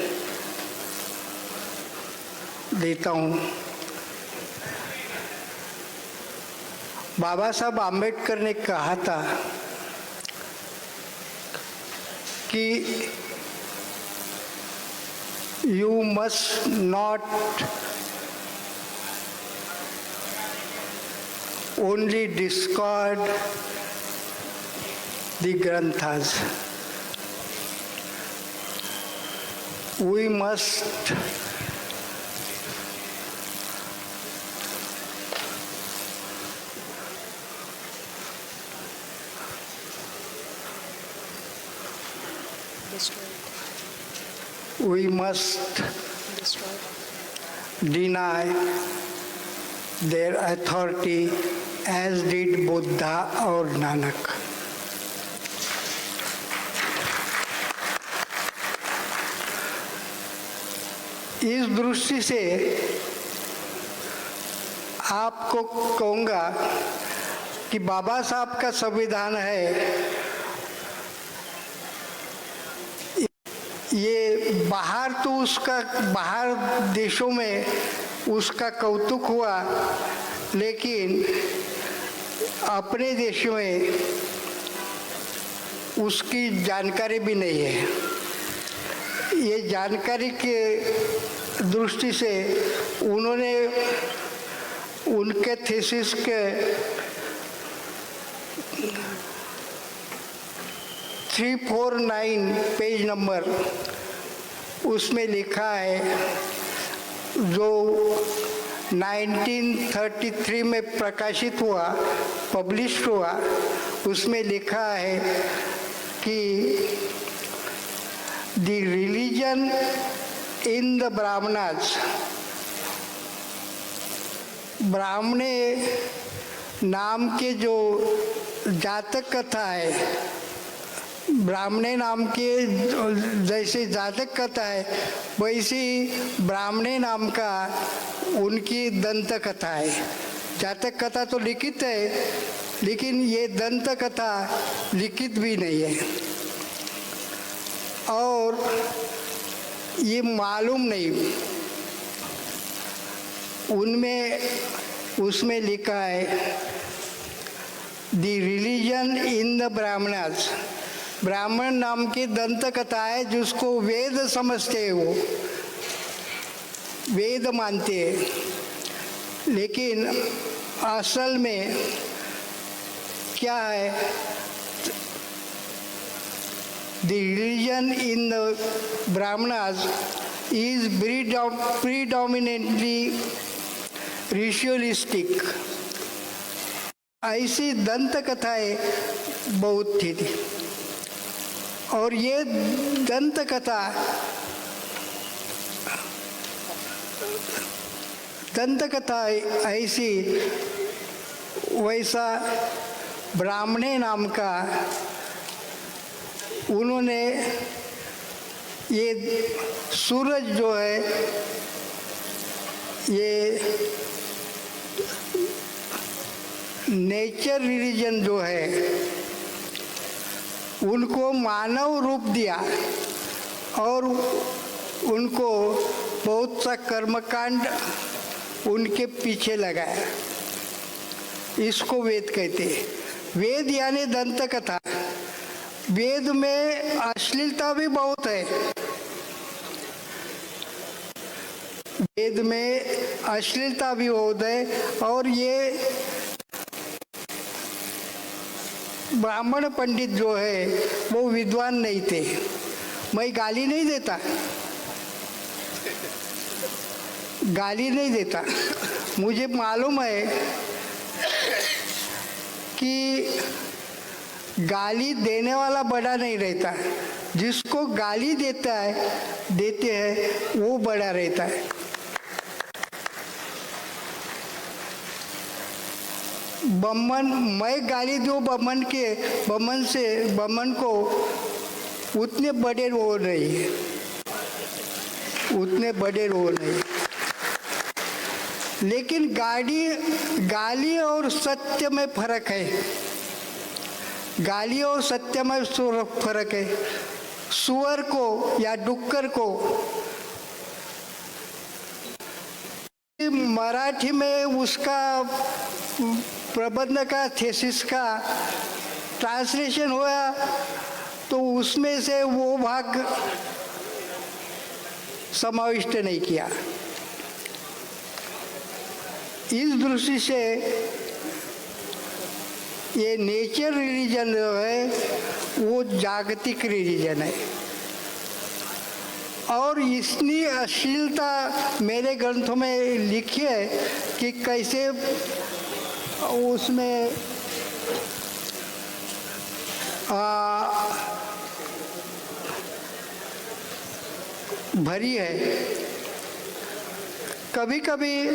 देता हूँ। बाबा साहब आम्बेडकर ने कहा था कि you must not only discard the ग्रंथास, we must deny their authority as did Buddha और नानक। इस दृष्टि से आपको कहूँगा कि बाबा साहब का संविधान है, ये बाहर तो उसका बाहर देशों में उसका कौतुक हुआ, लेकिन अपने देश में उसकी जानकारी भी नहीं है। ये जानकारी के दृष्टि से उन्होंने उनके थीसिस के 349 पेज नंबर उसमें लिखा है, जो 1933 में प्रकाशित हुआ, पब्लिश हुआ, उसमें लिखा है कि the religion in the Brahmanas, ब्राह्मणे नाम के जो जातक कथा है, ब्राह्मणे नाम के जैसे जातक कथा है वैसी ब्राह्मणे नाम का उनकी दंत कथा है। जातक कथा तो लिखित है, लेकिन ये दंत कथा लिखित भी नहीं है और ये मालूम नहीं। उसमें लिखा है the religion in the Brahmanas, ब्राह्मण नाम की दंत कथा है जिसको वेद समझते हैं, वो वेद मानते हैं, लेकिन असल में क्या है, the religion in the Brahmanas is predominantly ritualistic. ऐसी दंत कथाएं बहुत थी और ये दंत कथा ऐसी वैसा ब्राह्मणे नाम का उन्होंने ये सूरज जो है ये नेचर रिलीजन जो है उनको मानव रूप दिया और उनको बहुत सा कर्मकांड उनके पीछे लगाया। इसको वेद कहते हैं। वेद यानी दंत कथा। वेद में अश्लीलता भी बहुत है। वेद में अश्लीलता भी बहुत है और ये ब्राह्मण पंडित जो है वो विद्वान नहीं थे। मैं गाली नहीं देता, मुझे मालूम है कि गाली देने वाला बड़ा नहीं रहता, जिसको गाली देते हैं वो बड़ा रहता है। बम्मन, मैं गाली दूँ बम्मन को उतने बड़े वो नहीं है, लेकिन गाली और सत्य में फर्क है। गाली और सत्य में फर्क है। सुअर को या डुक्कर को मराठी में उसका प्रबंध का थीसिस का ट्रांसलेशन हुआ तो उसमें से वो भाग समाविष्ट नहीं किया। इस दृष्टि से ये नेचर रिलीजन जो है वो जागतिक रिलीजन है और इतनी अश्लीलता मेरे ग्रंथों में लिखी है कि कैसे उसमें भरी है। कभी कभी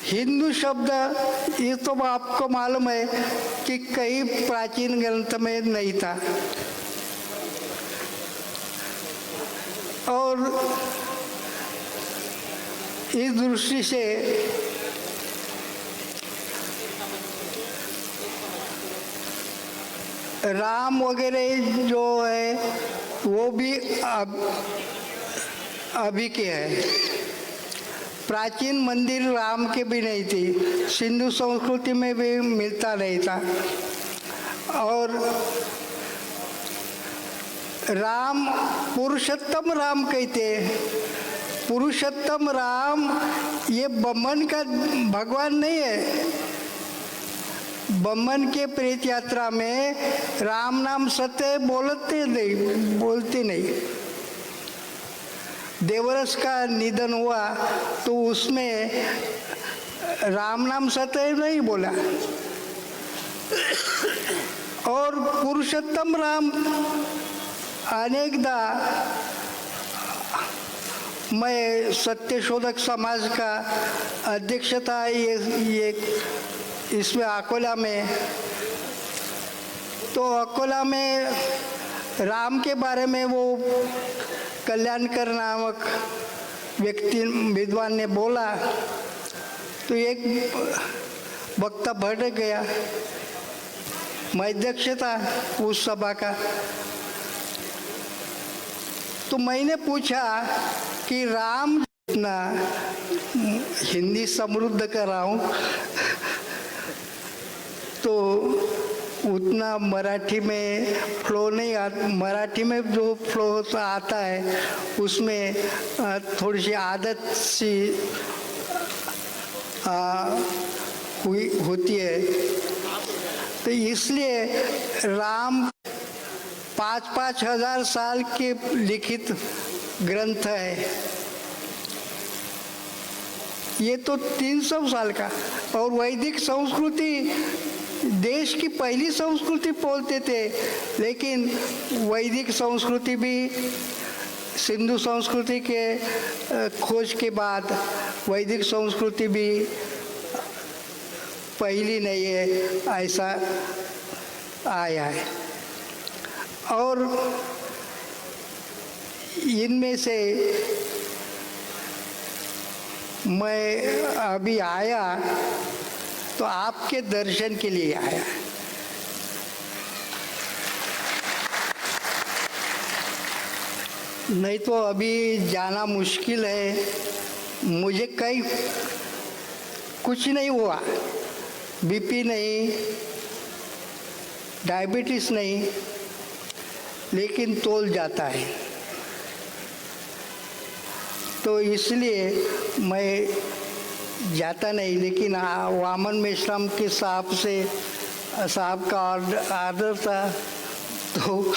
हिंदू शब्द ये तो आपको मालूम है कि कई प्राचीन ग्रंथ में नहीं था और इस दृष्टि से राम वगैरह जो है वो भी अभी के है। प्राचीन मंदिर राम के भी नहीं थी, सिंधु संस्कृति में भी मिलता नहीं था और राम पुरुषोत्तम राम कहते हैं। पुरुषोत्तम राम ये बम्मन का भगवान नहीं है। बम्मन के प्रेत यात्रा में राम नाम सत्य बोलते नहीं। देवरस का निधन हुआ तो उसमें राम नाम सत्य नहीं बोला और पुरुषोत्तम राम अनेकदा मैं सत्यशोधक समाज का अध्यक्षता ये इसमें अकोला में, तो अकोला में राम के बारे में वो कल्याणकर नामक व्यक्ति विद्वान ने बोला तो एक वक्ता भटक गया। मैं अध्यक्ष था उस सभा का, तो मैंने पूछा कि राम जितना हिंदी समृद्ध कर रहा हूँ तो उतना मराठी में फ्लो नहीं आता। मराठी में जो फ्लो आता है उसमें थोड़ी सी आदत सी होती है। तो इसलिए राम 5-5 हजार साल के लिखित ग्रंथ है, ये तो 300 साल का। और वैदिक संस्कृति देश की पहली संस्कृति बोलते थे, लेकिन वैदिक संस्कृति भी सिंधु संस्कृति के खोज के बाद वैदिक संस्कृति भी पहली नहीं है, ऐसा आया है। और इनमें से मैं अभी आया तो आपके दर्शन के लिए आया। नहीं तो अभी जाना मुश्किल है। मुझे कुछ नहीं हुआ, बीपी नहीं, डायबिटीज नहीं, लेकिन तौल जाता है। तो इसलिए मैं जाता नहीं, लेकिन वामन मेश्राम के साहब का आर्डर था, तो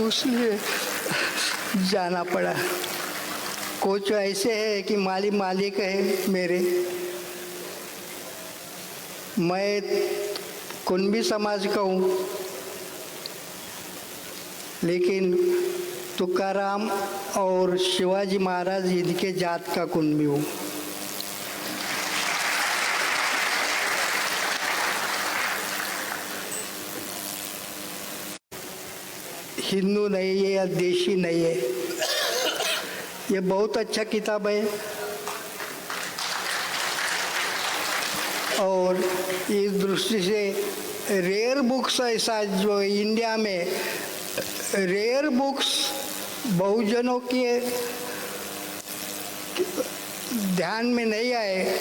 उसलिए जाना पड़ा। कुछ ऐसे है कि मालिक है मेरे। मैं कुंभी समाज का हूँ, लेकिन तुकाराम और शिवाजी महाराज इनके जात का कुंभी हूँ। हिंदू नहीं है या देशी नहीं है। ये बहुत अच्छा किताब है और इस दृष्टि से रेयर बुक्स ऐसा जो इंडिया में रेयर बुक्स बहुजनों के ध्यान में नहीं आए,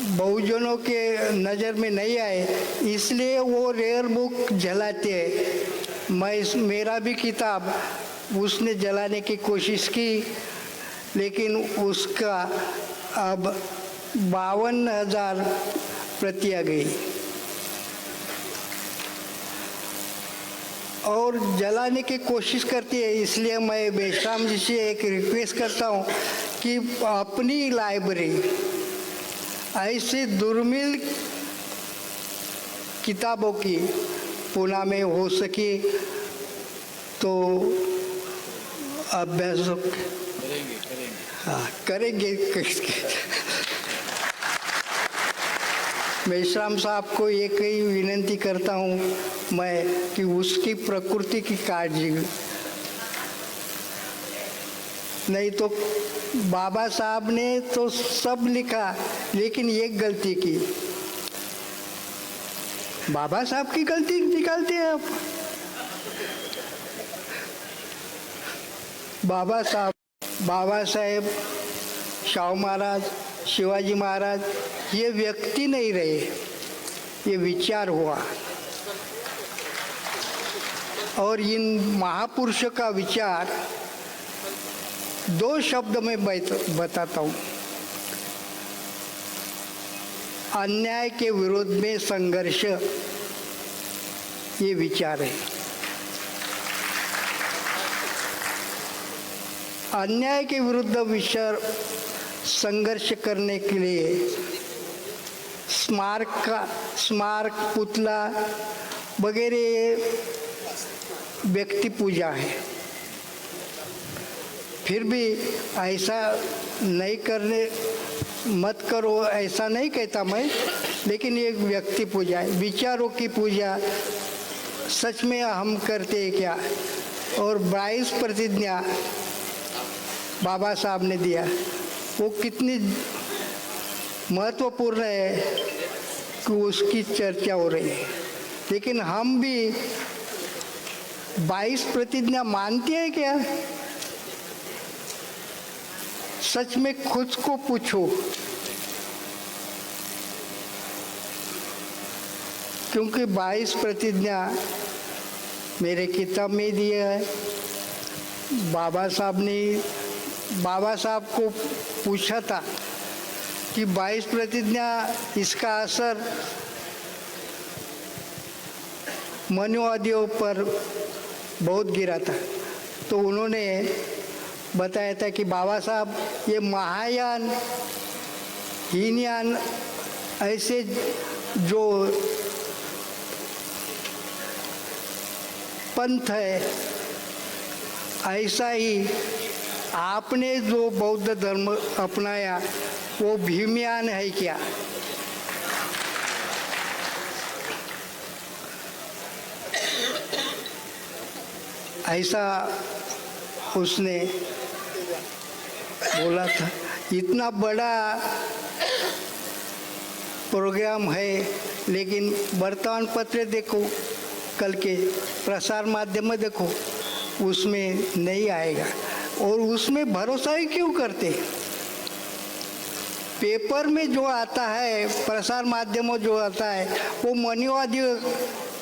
बहुजनों के नज़र में नहीं आए, इसलिए वो रेयर बुक जलाते हैं। मेरा भी किताब उसने जलाने की कोशिश की, लेकिन उसका अब 52,000 प्रति आ गई। और जलाने की कोशिश करती है, इसलिए मैं मेश्राम जी से एक रिक्वेस्ट करता हूँ कि अपनी लाइब्रेरी ऐसी दुर्मिल किताबों की पुणे में हो सके तो अभ्यास करेंगे। मेश्राम साहब को एक ही विनती करता हूँ मैं कि उसकी प्रकृति की काळजी, नहीं तो बाबा साहब ने तो सब लिखा, लेकिन एक गलती की। बाबा साहब की गलती निकालते हैं आप। बाबा साहेब, शाहू महाराज, शिवाजी महाराज ये व्यक्ति नहीं रहे, ये विचार हुआ। और इन महापुरुषों का विचार 2 शब्द में बताता हूँ। अन्याय के विरोध में संघर्ष, ये विचार है। अन्याय के विरुद्ध विचार संघर्ष करने के लिए स्मारक, पुतला वगैरह व्यक्ति पूजा है। फिर भी ऐसा नहीं करने मत करो, ऐसा नहीं कहता मैं, लेकिन ये व्यक्ति पूजा है, विचारों की पूजा सच में हम करते हैं क्या? और 22 प्रतिज्ञा बाबा साहब ने दिया, वो कितनी महत्वपूर्ण है कि उसकी चर्चा हो रही है। लेकिन हम भी 22 प्रतिज्ञा मानते हैं क्या? सच में खुद को पूछो, क्योंकि 22 प्रतिज्ञा मेरे किताब में दिया है। बाबा साहब को पूछा था कि 22 प्रतिज्ञा इसका असर मनुवादियों पर बहुत गिरा था। तो उन्होंने बताया था कि बाबा साहब ये महायान हीनयान ऐसे जो पंथ है, ऐसा ही आपने जो बौद्ध धर्म अपनाया वो भीमयान है क्या? ऐसा उसने बोला था। इतना बड़ा प्रोग्राम है, लेकिन वर्तमान पत्र देखो, कल के प्रसार माध्यम देखो, उसमें नहीं आएगा। और उसमें भरोसा ही क्यों करते? पेपर में जो आता है, प्रसार माध्यम में जो आता है, वो मनुवादी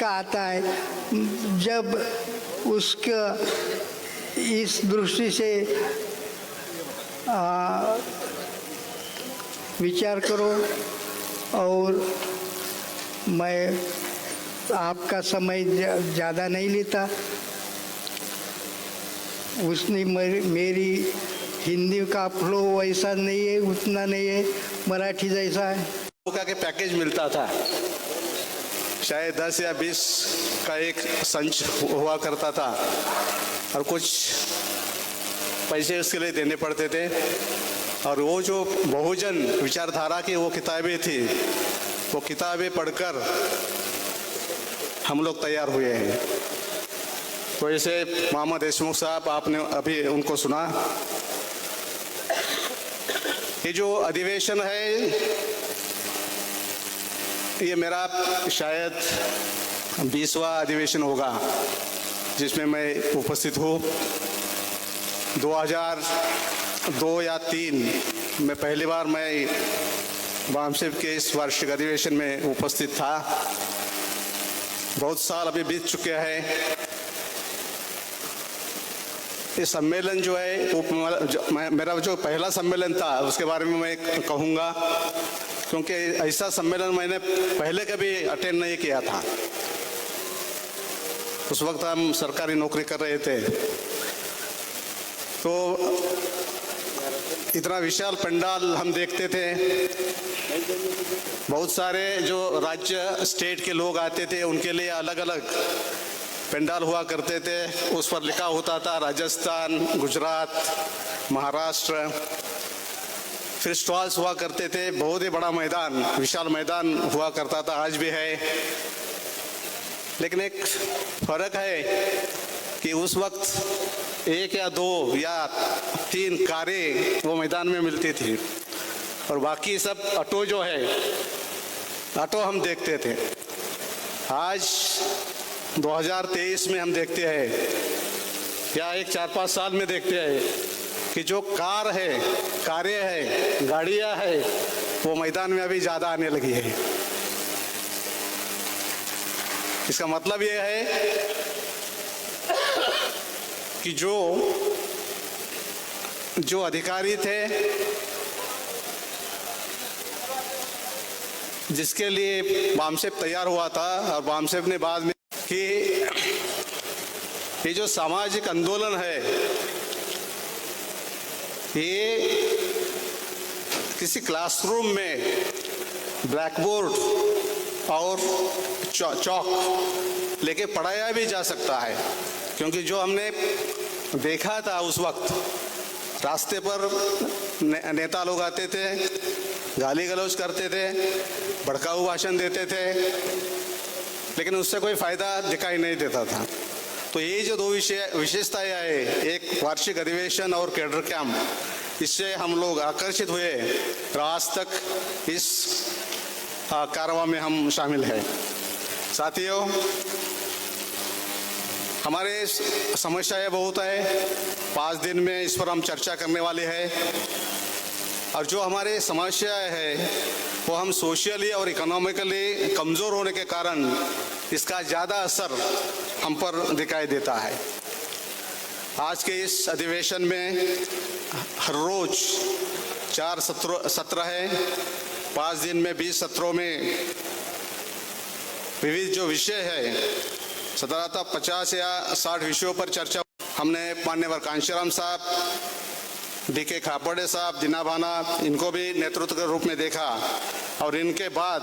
का आता है। जब उसका इस दृष्टि से विचार करो। और मैं आपका समय ज़्यादा नहीं लेता। उसने मेरी हिंदी का फ्लो वैसा नहीं है, उतना नहीं है, मराठी जैसा है। का के पैकेज मिलता था, शायद 10 या 20 का एक संच हुआ करता था और कुछ पैसे उसके लिए देने पड़ते थे। और वो जो बहुजन विचारधारा की वो किताबें थी, वो किताबें पढ़कर हम लोग तैयार हुए हैं। तो जैसे मोहम्मद देशमुख साहब, आपने अभी उनको सुना। ये जो अधिवेशन है, ये मेरा शायद 20वां अधिवेशन होगा जिसमें मैं उपस्थित हूँ। 2002 या 2003 में पहली बार मैं बामसेब के इस वार्षिक अधिवेशन में उपस्थित था। बहुत साल अभी बीत चुके हैं। ये सम्मेलन जो है, मेरा जो पहला सम्मेलन था उसके बारे में मैं कहूँगा, क्योंकि ऐसा सम्मेलन मैंने पहले कभी अटेंड नहीं किया था। उस वक्त हम सरकारी नौकरी कर रहे थे। तो इतना विशाल पंडाल हम देखते थे। बहुत सारे जो राज्य स्टेट के लोग आते थे, उनके लिए अलग अलग पंडाल हुआ करते थे। उस पर लिखा होता था राजस्थान, गुजरात, महाराष्ट्र। फिर स्टॉल्स हुआ करते थे। बहुत ही बड़ा मैदान, विशाल मैदान हुआ करता था, आज भी है। लेकिन एक फर्क है कि उस वक्त 1 या 2 या 3 कारें वो मैदान में मिलती थी और बाकी सब ऑटो जो है, ऑटो हम देखते थे। आज 2023 में हम देखते हैं, या एक 4-5 साल में देखते हैं कि जो कारें हैं, गाड़ियां हैं, वो मैदान में अभी ज़्यादा आने लगी है। इसका मतलब ये है कि जो अधिकारी थे, जिसके लिए बामसेब तैयार हुआ था, और बामसेब ने बाद में कि ये जो सामाजिक आंदोलन है, ये किसी क्लासरूम में ब्लैक बोर्ड और चौक लेके पढ़ाया भी जा सकता है। क्योंकि जो हमने देखा था उस वक्त, रास्ते पर नेता लोग आते थे, गाली गलौज करते थे, भड़काऊ भाषण देते थे, लेकिन उससे कोई फायदा दिखाई नहीं देता था। तो ये जो 2 विशेषताएं है, एक वार्षिक अधिवेशन और कैडर कैंप, इससे हम लोग आकर्षित हुए और आज तक इस कारवां में हम शामिल हैं। साथियों, हमारे समस्याएं बहुत है। 5 दिन में इस पर हम चर्चा करने वाले हैं। और जो हमारे समस्याएं है, वो हम सोशली और इकोनॉमिकली कमज़ोर होने के कारण इसका ज़्यादा असर हम पर दिखाई देता है। आज के इस अधिवेशन में हर रोज 4 सत्र है। 5 दिन में 20 सत्रों में विविध जो विषय है साधारणतः 50 या 60 विषयों पर चर्चा। हमने माननीय कांशीराम साहब, DK खापड़े साहब, दीना भाना, इनको भी नेतृत्व के रूप में देखा और इनके बाद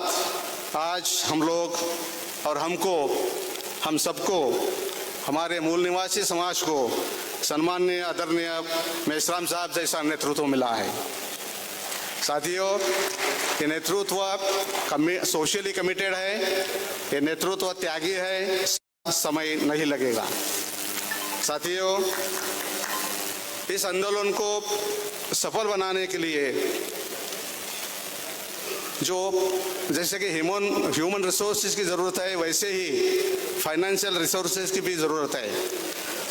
आज हम लोग और हम सबको, हमारे मूल निवासी समाज को सम्माननीय आदरणीय मेश्राम साहब जैसा नेतृत्व मिला है। साथियों, ये नेतृत्व सोशली कमिटेड है, ये नेतृत्व त्यागी है, समय नहीं लगेगा। साथियों, इस आंदोलन को सफल बनाने के लिए जो जैसे कि ह्यूमन रिसोर्सेज की ज़रूरत है, वैसे ही फाइनेंशियल रिसोर्सेज की भी ज़रूरत है।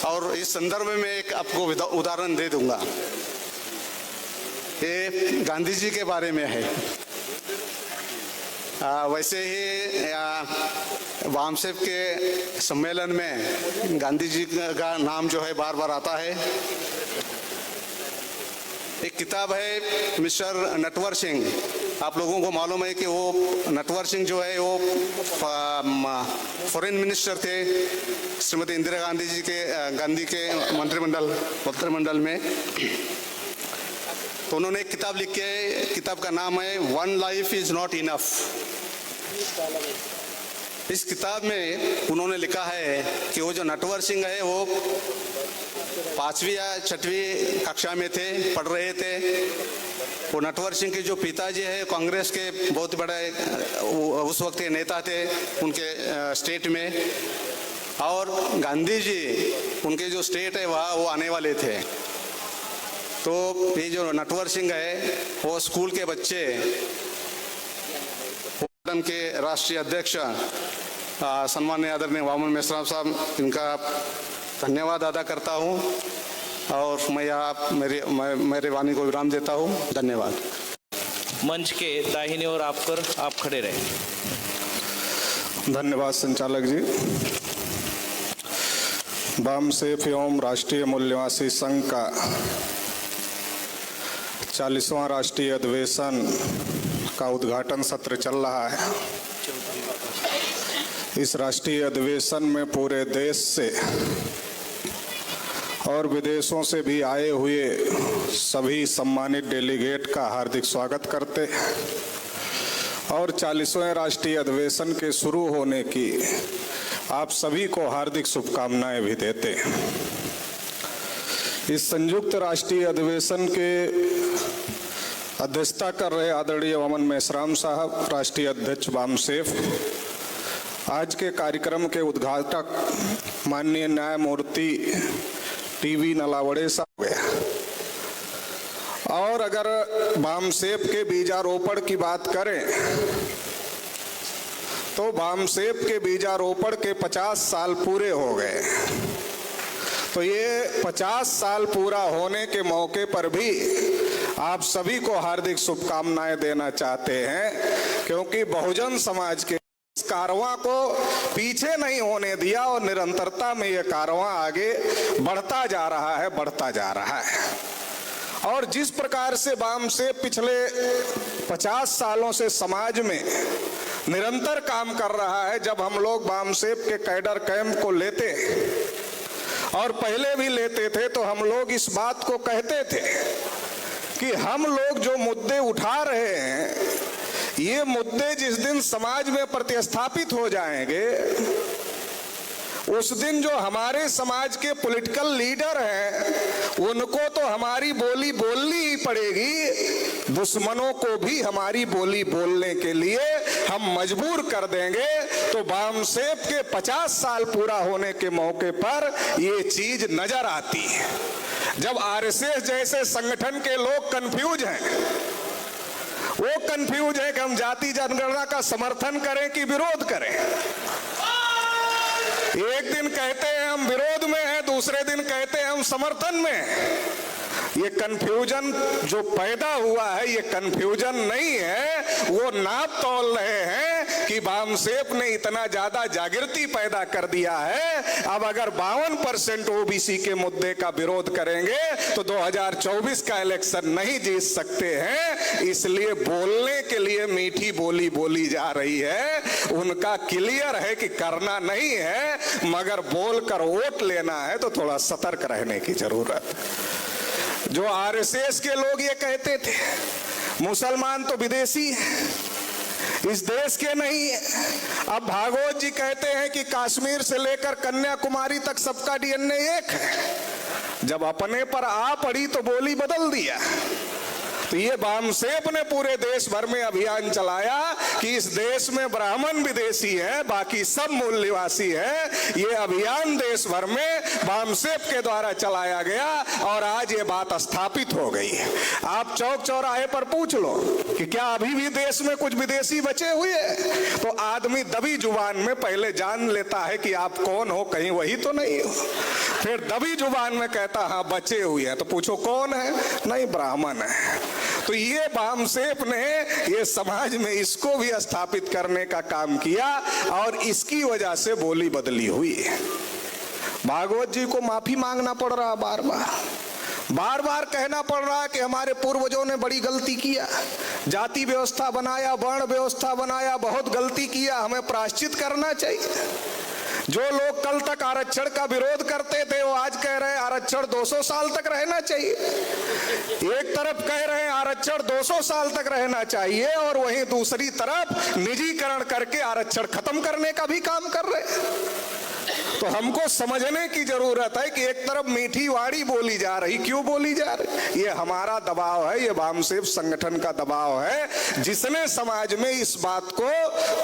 और इस संदर्भ में मैं एक आपको उदाहरण दे दूंगा। ये गांधी जी के बारे में है। वैसे ही वामसेप के सम्मेलन में गांधी जी का नाम जो है बार बार आता है। एक किताब है मिस्टर नटवर सिंह, आप लोगों को मालूम है कि वो नटवर सिंह जो है वो फॉरेन मिनिस्टर थे श्रीमती इंदिरा गांधी के मंत्रिमंडल में। तो उन्होंने एक किताब लिखी है, किताब का नाम है one life is not enough. इस किताब में उन्होंने लिखा है कि वो जो नटवर सिंह है वो 5वीं या 6वीं कक्षा में थे, पढ़ रहे थे। वो नटवर सिंह के जो पिताजी है कांग्रेस के बहुत बड़े उस वक्त के नेता थे उनके स्टेट में, और गांधी जी उनके जो स्टेट है वहाँ वो आने वाले थे। तो ये जो नटवर सिंह है वो स्कूल के बच्चे के राष्ट्रीय अध्यक्ष सम्माननीय आदरणीय वामन मेश्राम साहब, इनका धन्यवाद अदा करता हूँ और मैं यहाँ मेरी वाणी को विराम देता हूँ। धन्यवाद। मंच के दाहिने ओर आप खड़े रहे। धन्यवाद संचालक जी। वामसेप एवं राष्ट्रीय मूल्यवासी संघ का 40वां राष्ट्रीय अधिवेशन का उद्घाटन सत्र चल रहा है। इस राष्ट्रीय अधिवेशन में पूरे देश से और विदेशों से भी आए हुए सभी सम्मानित डेलीगेट का हार्दिक स्वागत करते और 40वें राष्ट्रीय अधिवेशन के शुरू होने की आप सभी को हार्दिक शुभकामनाएं भी देते। इस संयुक्त राष्ट्रीय अधिवेशन के अध्यक्षता कर रहे आदरणीय वामन मेश्राम साहब, राष्ट्रीय अध्यक्ष वामसेप, आज के कार्यक्रम के उद्घाटक माननीय न्यायमूर्ति टीवी नलावड़े साहब है। और अगर वामसेप के बीजारोपण की बात करें तो वामसेप के बीजारोपण के 50 साल पूरे हो गए। तो ये 50 साल पूरा होने के मौके पर भी आप सभी को हार्दिक शुभकामनाएं देना चाहते हैं, क्योंकि बहुजन समाज के इस कारवां को पीछे नहीं होने दिया और निरंतरता में ये कारवां आगे बढ़ता जा रहा है। और जिस प्रकार से वामसेप पिछले 50 सालों से समाज में निरंतर काम कर रहा है, जब हम लोग वामसेप के कैडर कैंप को लेते और पहले भी लेते थे तो हम लोग इस बात को कहते थे कि हम लोग जो मुद्दे उठा रहे हैं, ये मुद्दे जिस दिन समाज में प्रतिस्थापित हो जाएंगे, उस दिन जो हमारे समाज के पॉलिटिकल लीडर हैं उनको तो हमारी बोली बोलनी ही पड़ेगी, दुश्मनों को भी हमारी बोली बोलने के लिए हम मजबूर कर देंगे। तो वामसेप के 50 साल पूरा होने के मौके पर ये चीज नजर आती है। जब आरएसएस जैसे संगठन के लोग कंफ्यूज हैं, वो कंफ्यूज है कि हम जाति जनगणना का समर्थन करें कि विरोध करें। एक दिन कहते हैं हम विरोध में हैं, दूसरे दिन कहते हैं हम समर्थन में। ये कंफ्यूजन जो पैदा हुआ है, ये कंफ्यूजन नहीं है, वो नाप तोल रहे हैं कि बामसेफ ने इतना ज्यादा जागृति पैदा कर दिया है। अब अगर 52% ओबीसी के मुद्दे का विरोध करेंगे तो 2024 का इलेक्शन नहीं जीत सकते हैं। इसलिए बोलने के लिए मीठी बोली बोली जा रही है। उनका क्लियर है कि करना नहीं है, मगर बोलकर वोट लेना है तो थोड़ा सतर्क रहने की जरूरत है। जो आरएसएस के लोग ये कहते थे मुसलमान तो विदेशी इस देश के नहीं है, अब भागवत जी कहते हैं कि कश्मीर से लेकर कन्याकुमारी तक सबका डीएनए एक है। जब अपने पर आ पड़ी तो बोली बदल दिया। तो ये बामसेफ ने पूरे देश भर में अभियान चलाया कि इस देश में ब्राह्मण विदेशी है, बाकी सब मूल निवासी है। ये अभियान देश भर में बामसेफ के द्वारा चलाया गया और आज ये बात स्थापित हो गई है। आप चौक चौराहे पर पूछ लो कि क्या अभी भी देश में कुछ विदेशी बचे हुए हैं, तो आदमी दबी जुबान में पहले जान लेता है कि आप कौन हो, कहीं वही तो नहीं हो। फिर दबी जुबान में कहता हाँ बचे हुए हैं, तो पूछो कौन है, नहीं ब्राह्मण है। तो ये बामसेफ ने ये समाज में इसको भी स्थापित करने का काम किया और इसकी वजह से बोली बदली हुई। भागवत जी को माफी मांगना पड़ रहा बार बार कहना पड़ रहा है कि हमारे पूर्वजों ने बड़ी गलती किया, जाति व्यवस्था बनाया, वर्ण व्यवस्था बनाया, बहुत गलती किया, हमें प्रायश्चित करना चाहिए। जो लोग कल तक आरक्षण का विरोध करते थे वो आज कह रहे हैं आरक्षण 200 साल तक रहना चाहिए। एक तरफ कह रहे हैं आरक्षण 200 साल तक रहना चाहिए और वहीं दूसरी तरफ निजीकरण करके आरक्षण खत्म करने का भी काम कर रहे हैं। तो हमको समझने की जरूरत है कि एक तरफ मीठी वाणी बोली जा रही, क्यों बोली जा रही? ये हमारा दबाव है, ये बामसेफ संगठन का दबाव है, जिसने समाज में इस बात को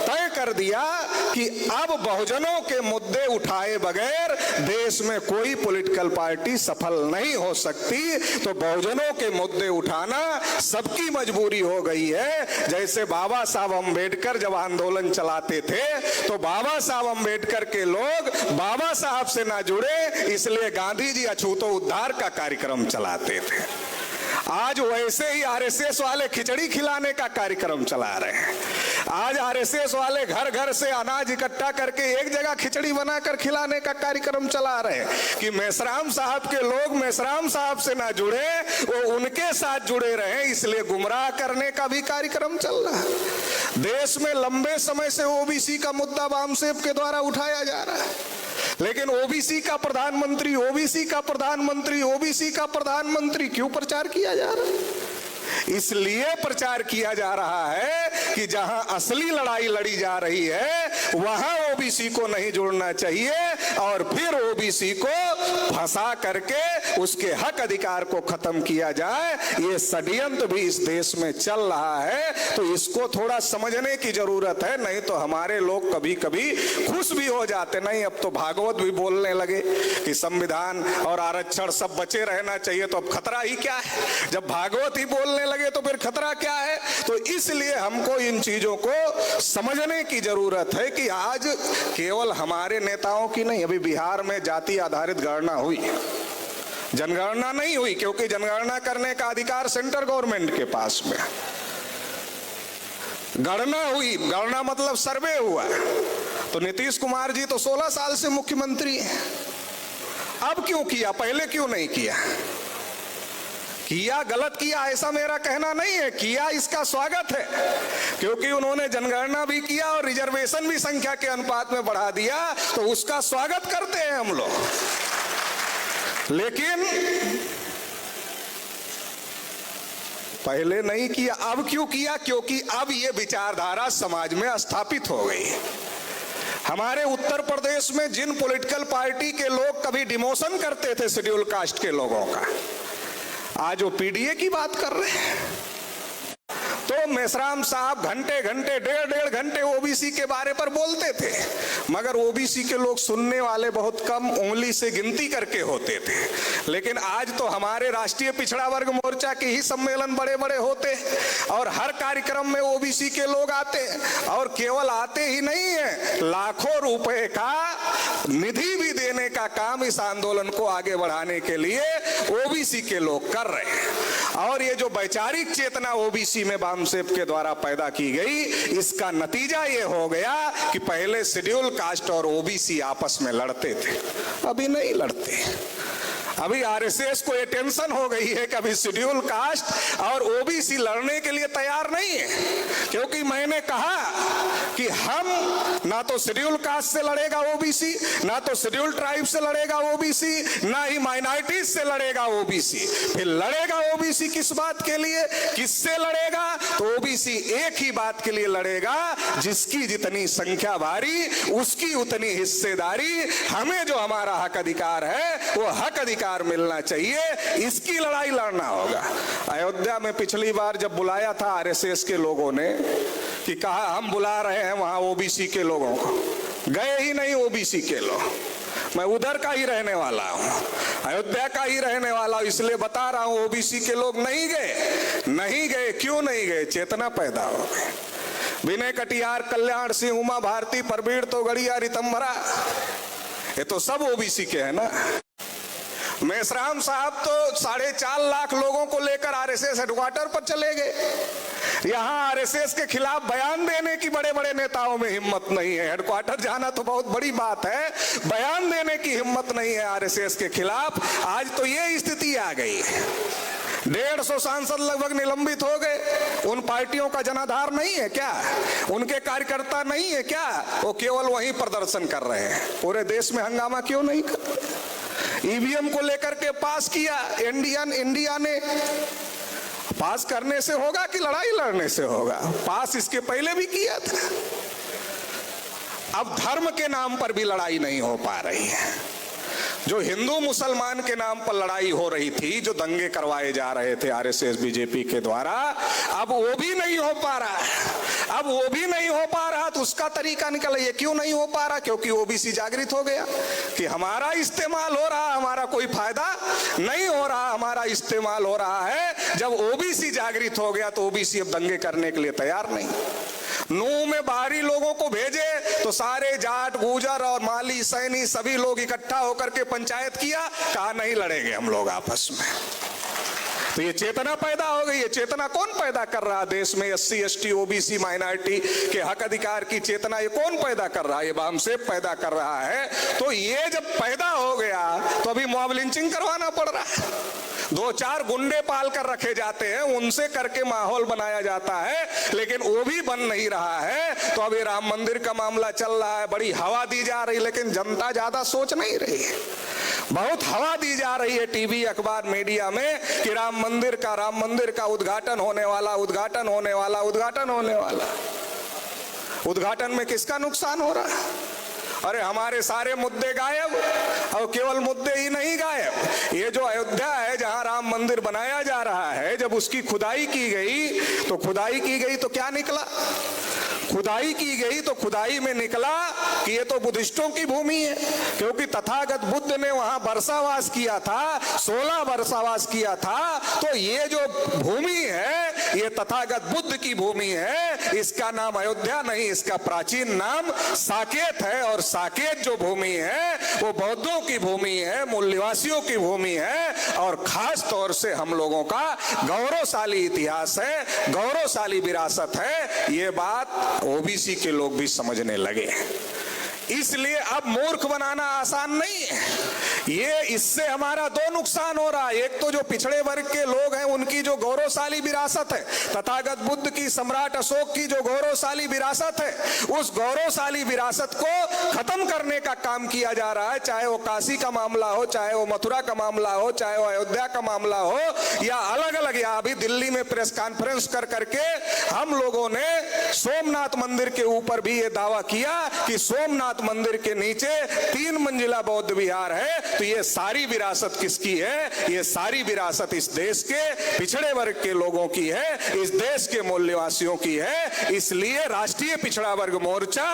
तय कर दिया कि अब बहुजनों के मुद्दे उठाए बगैर देश में कोई पॉलिटिकल पार्टी सफल नहीं हो सकती। तो बहुजनों के मुद्दे उठाना सबकी मजबूरी हो गई है। जैसे बाबा साहब अम्बेडकर जब आंदोलन चलाते थे तो बाबा साहब अम्बेडकर के लोग बाबा साहब से ना जुड़े, इसलिए गांधी जी अछूतो उद्धार का कार्यक्रम चलाते थे। आज वैसे ही आरएसएस वाले खिचड़ी खिलाने का कार्यक्रम चला रहे हैं। आज आरएसएस वाले घर घर से अनाज इकट्ठा करके एक जगह खिचड़ी बनाकर खिलाने का कार्यक्रम चला रहे हैं कि मेसराम साहब के लोग मेसराम साहब से ना जुड़े, वो उनके साथ जुड़े रहे, इसलिए गुमराह करने का भी कार्यक्रम चल रहा है। देश में लंबे समय से ओबीसी का मुद्दा बामसेफ के द्वारा उठाया जा रहा है, लेकिन ओबीसी का प्रधानमंत्री, ओबीसी का प्रधानमंत्री, ओबीसी का प्रधानमंत्री क्यों प्रचार किया जा रहा है? इसलिए प्रचार किया जा रहा है कि जहां असली लड़ाई लड़ी जा रही है वहां ओबीसी को नहीं जुड़ना चाहिए और फिर ओबीसी को फंसा करके उसके हक अधिकार को खत्म किया जाए। ये षड्यंत्र भी इस देश में चल रहा है, तो इसको थोड़ा समझने की जरूरत है। नहीं तो हमारे लोग कभी कभी खुश भी हो जाते, नहीं अब तो भागवत भी बोलने लगे कि संविधान और आरक्षण सब बचे रहना चाहिए, तो अब खतरा ही क्या है? जब भागवत ही बोलने लगे तो फिर खतरा क्या है? तो इसलिए हमको इन चीजों को समझने की जरूरत है कि आज केवल हमारे नेताओं की नहीं, अभी बिहार में जाति आधारित गणना हुई, जनगणना नहीं हुई, क्योंकि जनगणना करने का अधिकार सेंट्रल गवर्नमेंट के पास में। गणना हुई, गणना मतलब सर्वे हुआ। तो नीतीश कुमार जी तो 16 साल से मुख्यमंत्री हैं, अब क्यों किया, पहले क्यों नहीं किया? किया गलत किया ऐसा मेरा कहना नहीं है, किया इसका स्वागत है, क्योंकि उन्होंने जनगणना भी किया और रिजर्वेशन भी संख्या के अनुपात में बढ़ा दिया, तो उसका स्वागत करते हैं हम लोग। लेकिन पहले नहीं किया, अब क्यों किया? क्योंकि अब ये विचारधारा समाज में स्थापित हो गई। हमारे उत्तर प्रदेश में जिन पॉलिटिकल पार्टी के लोग कभी डिमोशन करते थे शेड्यूल कास्ट के लोगों का, आज वो पीडीए की बात कर रहे हैं। तो मेसराम साहब घंटे घंटे, डेढ़ घंटे ओबीसी के बारे पर बोलते थे, मगर ओबीसी के लोग सुनने वाले बहुत कम, उंगली से गिनती करके होते थे। लेकिन आज तो हमारे राष्ट्रीय पिछड़ा वर्ग मोर्चा के ही सम्मेलन बड़े बड़े होते और हर कार्यक्रम में ओबीसी के लोग आते, और केवल आते ही नहीं है, लाखों रुपए का निधि भी देने का काम इस आंदोलन को आगे बढ़ाने के लिए ओबीसी के लोग कर रहे हैं। और ये जो वैचारिक चेतना ओबीसी में बामसेप के द्वारा पैदा की गई, इसका नतीजा ये हो गया कि पहले शेड्यूल कास्ट और ओबीसी आपस में लड़ते थे, अभी नहीं लड़ते। अभी आरएसएस को ये टेंशन हो गई है कि अभी शेड्यूल कास्ट और ओबीसी लड़ने के लिए तैयार नहीं है, क्योंकि मैंने कहा कि हम ना तो शेड्यूल कास्ट से लड़ेगा ओबीसी, ना तो शेड्यूल ट्राइब से लड़ेगा ओबीसी, ना ही माइनॉरिटीज से लड़ेगा ओबीसी। फिर लड़ेगा ओबीसी किस बात के लिए, किससे लड़ेगा? तो ओबीसी एक ही बात के लिए लड़ेगा, जिसकी जितनी संख्या भारी उसकी उतनी हिस्सेदारी, हमें जो हमारा हक अधिकार है वो हक अधिकार मिलना चाहिए, इसकी लड़ाई लड़ना होगा। अयोध्या में पिछली बार जब बुलाया था आरएसएस के लोगों ने कि कहा हम बुला रहे हैं वहां ओबीसी के लोगों को, गए ही नहीं ओबीसी के लोग। मैं उधर का ही रहने वाला हूं, अयोध्या का ही रहने वाला हूं, इसलिए बता रहा हूं ओबीसी के लोग नहीं गए। क्यों नहीं गए? चेतना पैदा हो गई। विनय कटियार, कल्याण सिंह, उमा भारती, परवीर तोगड़िया, रितंभरा, ये तो सब ओबीसी के हैं ना। मेसराम साहब तो 4.5 लाख लोगों को लेकर आरएसएस हेडक्वार्टर पर चले गए। यहाँ आरएसएस के खिलाफ बयान देने की बड़े बड़े नेताओं में हिम्मत नहीं है। हेडक्वार्टर जाना तो बहुत बड़ी बात है, बयान देने की हिम्मत नहीं है आरएसएस के खिलाफ। आज तो ये स्थिति आ गई है। 150 सांसद लगभग निलंबित हो गए। उन पार्टियों का जनाधार नहीं है क्या? उनके कार्यकर्ता नहीं है क्या? वो केवल वहीं प्रदर्शन कर रहे हैं। पूरे देश में हंगामा क्यों नहीं करते? ईवीएम को लेकर के पास किया इंडिया ने, पास करने से होगा कि लड़ाई लड़ने से होगा? पास इसके पहले भी किया था। अब धर्म के नाम पर भी लड़ाई नहीं हो पा रही है। जो हिंदू मुसलमान के नाम पर लड़ाई हो रही थी, जो दंगे करवाए जा रहे थे आरएसएस बीजेपी के द्वारा, अब वो भी नहीं हो पा रहा है। अब वो भी नहीं हो पा रहा तो उसका तरीका निकला। ये क्यों नहीं हो पा रहा? क्योंकि ओबीसी जागृत हो गया कि हमारा इस्तेमाल हो रहा, हमारा कोई फायदा नहीं हो रहा, हमारा इस्तेमाल हो रहा है। जब ओबीसी जागृत हो गया तो ओबीसी अब दंगे करने के लिए तैयार नहीं। नूह में बाहरी लोगों को भेजे तो सारे जाट, गुजर और माली, सैनी सभी लोग इकट्ठा होकर के पंचायत किया, कहा नहीं लड़ेंगे हम लोग आपस में। तो ये चेतना पैदा हो गई। ये चेतना कौन पैदा कर रहा है देश में? SC, ST, OBC, माइनॉरिटी के हक अधिकार की चेतना ये कौन पैदा कर रहा है? ये बामसेप पैदा कर रहा है। तो ये जब पैदा हो गया तो अभी मॉब लिंचिंग करवाना पड़ रहा है। 2-4 गुंडे पाल कर रखे जाते हैं, उनसे करके माहौल बनाया जाता है, लेकिन वो भी बन नहीं रहा है। तो अभी राम मंदिर का मामला चल रहा है, बड़ी हवा दी जा रही, लेकिन जनता ज्यादा सोच नहीं रही है। बहुत हवा दी जा रही है टीवी, अखबार, मीडिया में कि राम मंदिर का उद्घाटन होने वाला। उद्घाटन में किसका नुकसान हो रहा है? अरे हमारे सारे मुद्दे गायब, और केवल मुद्दे ही नहीं गायब, ये जो अयोध्या है जहां राम मंदिर बनाया जा रहा है, जब उसकी खुदाई की गई तो क्या निकला? खुदाई में निकला कि ये तो बुद्धिस्टों की भूमि है, क्योंकि तथागत बुद्ध ने वहां वर्षावास किया था, 16 वर्षावास किया था। तो ये जो भूमि है ये तथागत बुद्ध की भूमि है। इसका नाम अयोध्या नहीं, इसका प्राचीन नाम साकेत है। और साकेत जो भूमि है वो बौद्धों की भूमि है, मूल निवासियों की भूमि है, और खास तौर से हम लोगों का गौरवशाली इतिहास है, गौरवशाली विरासत है। ये बात ओबीसी के लोग भी समझने लगे। इसलिए अब मूर्ख बनाना आसान नहीं है। ये इससे हमारा 2 नुकसान हो रहा है। एक तो जो पिछड़े वर्ग के लोग हैं उनकी जो गौरवशाली विरासत है, तथागत बुद्ध की, सम्राट अशोक की जो गौरवशाली विरासत है, उस गौरवशाली विरासत को खत्म करने का काम किया जा रहा है। चाहे वो काशी का मामला हो, चाहे वो मथुरा का मामला हो, चाहे वो अयोध्या का मामला हो, या अलग अलग, या अभी दिल्ली में प्रेस कॉन्फ्रेंस कर करके हम लोगों ने सोमनाथ मंदिर के ऊपर भी ये दावा किया कि सोमनाथ मंदिर के नीचे 3 मंजिला बौद्ध विहार है। तो ये सारी विरासत किसकी है? ये सारी विरासत इस देश के पिछड़े वर्ग के लोगों की है, इस देश के मूल निवासियों की है। इसलिए राष्ट्रीय पिछड़ा वर्ग मोर्चा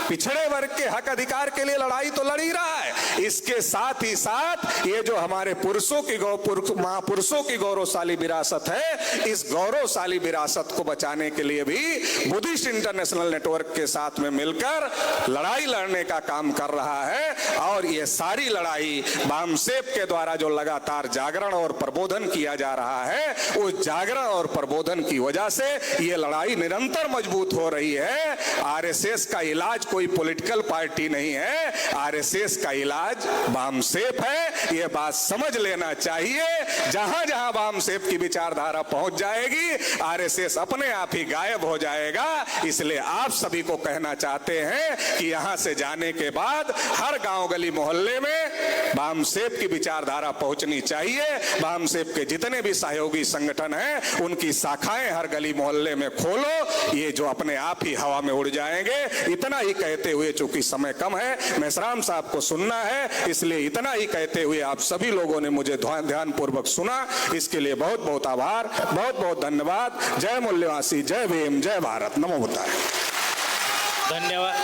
पिछड़े वर्ग के हक अधिकार के लिए लड़ाई तो लड़ ही रहा है, इसके साथ ही साथ ये जो हमारे महापुरुषों की गौरवशाली विरासत है, इस गौरवशाली विरासत को बचाने के लिए भी बुद्धिस्ट इंटरनेशनल नेटवर्क के साथ में मिलकर लड़ाई लड़ने का काम कर रहा है। और ये सारी लड़ाई बामसेप के द्वारा जो लगातार जागरण और प्रबोधन किया जा रहा है, उस जागरण और प्रबोधन की वजह से ये लड़ाई निरंतर मजबूत हो रही है। आरएसएस का इलाज कोई पॉलिटिकल पार्टी नहीं है, आरएसएस का इलाज बामसेप है। ये बात समझ लेना चाहिए। जहां जहां बामसेप की विचारधारा पहुंच जाएगी, आरएसएस अपने आप ही गायब हो जाएगा। इसलिए आप सभी को कहना चाहते हैं कि यहां से जाने के बाद हर गांव गली मोहल्ले में बामसेप की विचारधारा पहुंचनी चाहिए। बामसेप के जितने भी सहयोगी संगठन हैं, उनकी शाखाएं हर गली मोहल्ले में खोलो। ये जो अपने आप ही हवा में उड़ जाएंगे। इतना ही कहते हुए, चूंकि समय कम है, मेश्राम साहब को सुनना है, इसलिए इतना ही कहते हुए आप सभी लोगों ने मुझे ध्यानपूर्वक सुना, इसके लिए बहुत बहुत आभार, बहुत बहुत धन्यवाद। जय मूल्यवासी, जय भीम, जय भारत, नमो बुद्धाय। धन्यवाद,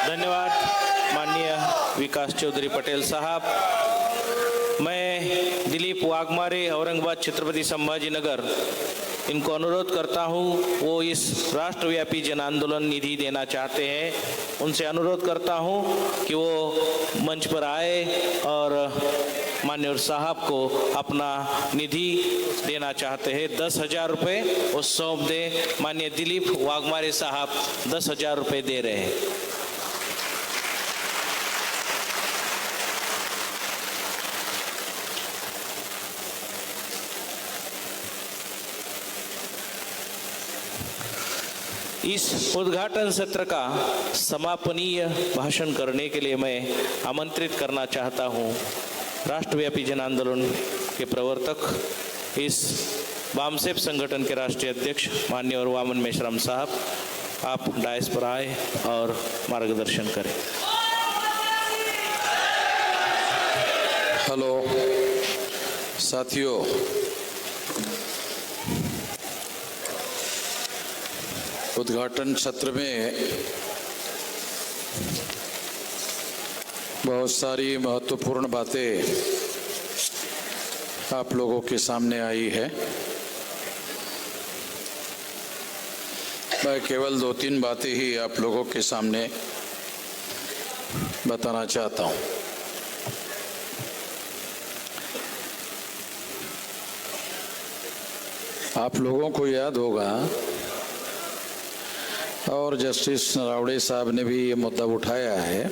धन्यवाद माननीय विकास चौधरी पटेल साहब। मैं दिलीप वाघमारे, औरंगाबाद छत्रपति संभाजी नगर, इनको अनुरोध करता हूं, वो इस राष्ट्रव्यापी जन आंदोलन निधि देना चाहते हैं। उनसे अनुरोध करता हूं कि वो मंच पर आए और मान्यवर साहब को अपना निधि देना चाहते हैं। 10,000 रुपये वो सौंप दे। माननीय दिलीप वाघमारे साहब 10,000 रुपये दे रहे हैं। इस उद्घाटन सत्र का समापनीय भाषण करने के लिए मैं आमंत्रित करना चाहता हूं राष्ट्रव्यापी जन आंदोलन के प्रवर्तक, इस बामसेप संगठन के राष्ट्रीय अध्यक्ष माननीय वामन मेश्राम साहब। आप डायस पर आए और मार्गदर्शन करें। हेलो साथियों, उद्घाटन सत्र में बहुत सारी महत्वपूर्ण बातें आप लोगों के सामने आई है। मैं केवल 2-3 बातें ही आप लोगों के सामने बताना चाहता हूं। आप लोगों को याद होगा, और जस्टिस नरावड़े साहब ने भी ये मुद्दा उठाया है,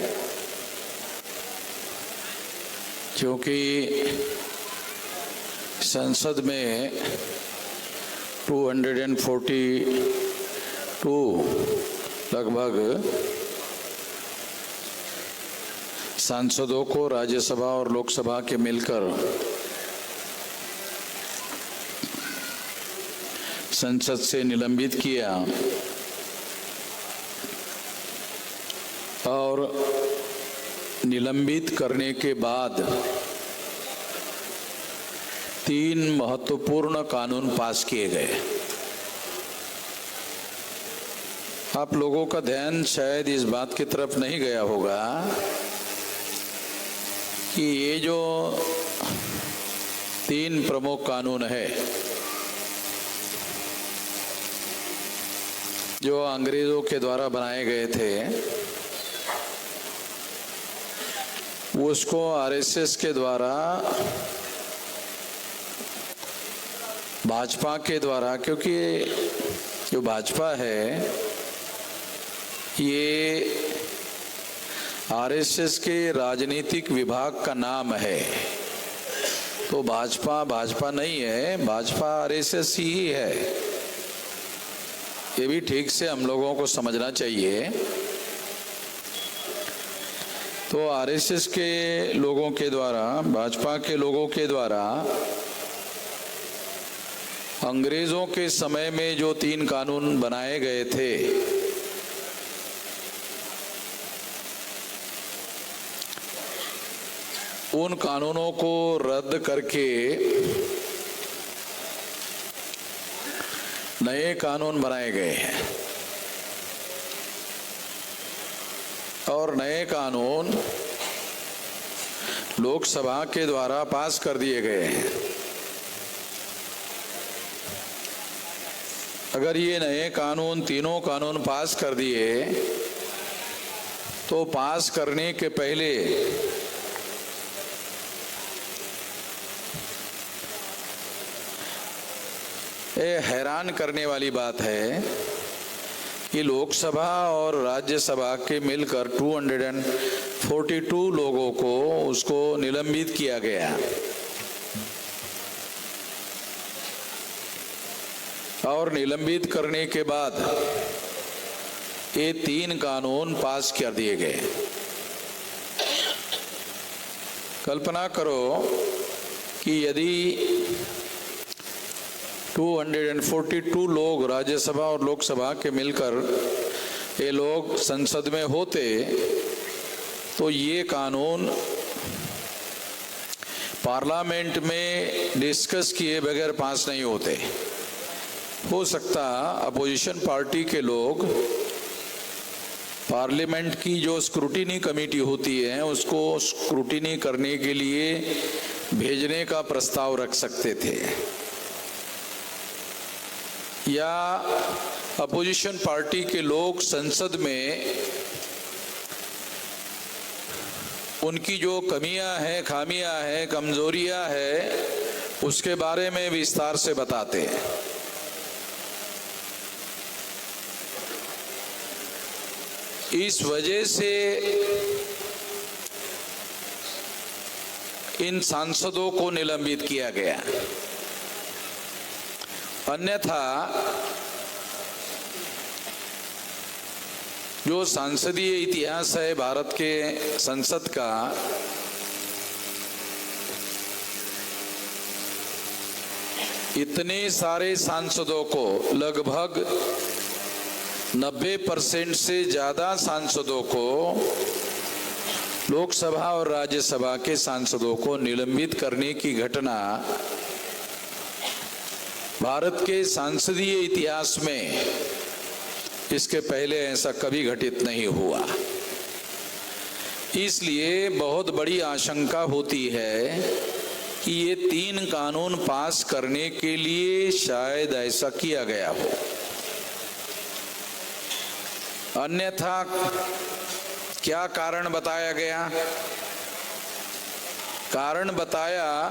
क्योंकि संसद में 242 लगभग सांसदों को राज्यसभा और लोकसभा के मिलकर संसद से निलंबित किया, और निलंबित करने के बाद 3 महत्वपूर्ण कानून पास किए गए। आप लोगों का ध्यान शायद इस बात की तरफ नहीं गया होगा कि ये जो 3 प्रमुख कानून है, जो अंग्रेजों के द्वारा बनाए गए थे, उसको आरएसएस के द्वारा, भाजपा के द्वारा, क्योंकि जो भाजपा है ये आरएसएस के राजनीतिक विभाग का नाम है, तो भाजपा नहीं है, भाजपा आरएसएस ही है। ये भी ठीक से हम लोगों को समझना चाहिए। तो आरएसएस के लोगों के द्वारा, भाजपा के लोगों के द्वारा अंग्रेजों के समय में जो 3 कानून बनाए गए थे, उन कानूनों को रद्द करके नए कानून बनाए गए हैं, और नए कानून लोकसभा के द्वारा पास कर दिए गए हैं। अगर ये नए कानून, तीनों कानून पास कर दिए, तो पास करने के पहले ये हैरान करने वाली बात है कि लोकसभा और राज्यसभा के मिलकर 242 लोगों को उसको निलंबित किया गया और निलंबित करने के बाद ये 3 कानून पास कर दिए गए। कल्पना करो कि यदि 242 लोग राज्यसभा और लोकसभा के मिलकर ये लोग संसद में होते तो ये कानून पार्लियामेंट में डिस्कस किए बगैर पास नहीं होते। हो सकता अपोजिशन पार्टी के लोग पार्लियामेंट की जो स्क्रूटिनी कमेटी होती है उसको स्क्रूटिनी करने के लिए भेजने का प्रस्ताव रख सकते थे, या अपोजिशन पार्टी के लोग संसद में उनकी जो कमियां हैं, खामियां हैं, कमजोरियां हैं उसके बारे में विस्तार से बताते हैं। इस वजह से इन सांसदों को निलंबित किया गया। अन्यथा जो संसदीय इतिहास है भारत के संसद का, इतने सारे सांसदों को, लगभग 90% से ज्यादा सांसदों को, लोकसभा और राज्यसभा के सांसदों को निलंबित करने की घटना भारत के संसदीय इतिहास में इसके पहले ऐसा कभी घटित नहीं हुआ। इसलिए बहुत बड़ी आशंका होती है कि ये 3 कानून पास करने के लिए शायद ऐसा किया गया हो। अन्यथा क्या कारण बताया गया? कारण बताया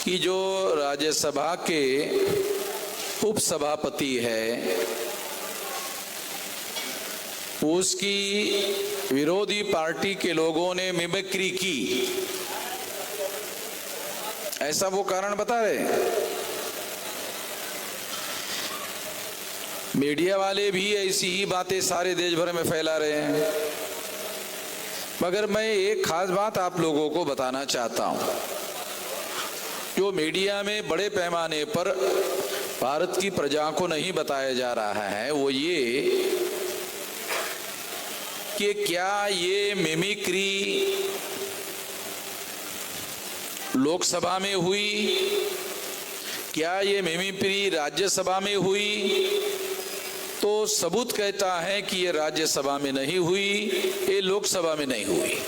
कि जो राज्यसभा के उपसभापति है उसकी विरोधी पार्टी के लोगों ने मिमिक्री की, ऐसा वो कारण बता रहे। मीडिया वाले भी ऐसी ही बातें सारे देश भर में फैला रहे हैं, मगर मैं एक खास बात आप लोगों को बताना चाहता हूं। जो मीडिया में बड़े पैमाने पर भारत की प्रजा को नहीं बताया जा रहा है वो ये कि क्या ये मिमिक्री लोकसभा में हुई, क्या ये मिमिक्री राज्यसभा में हुई? तो सबूत कहता है कि ये राज्यसभा में नहीं हुई, ये लोकसभा में नहीं हुई।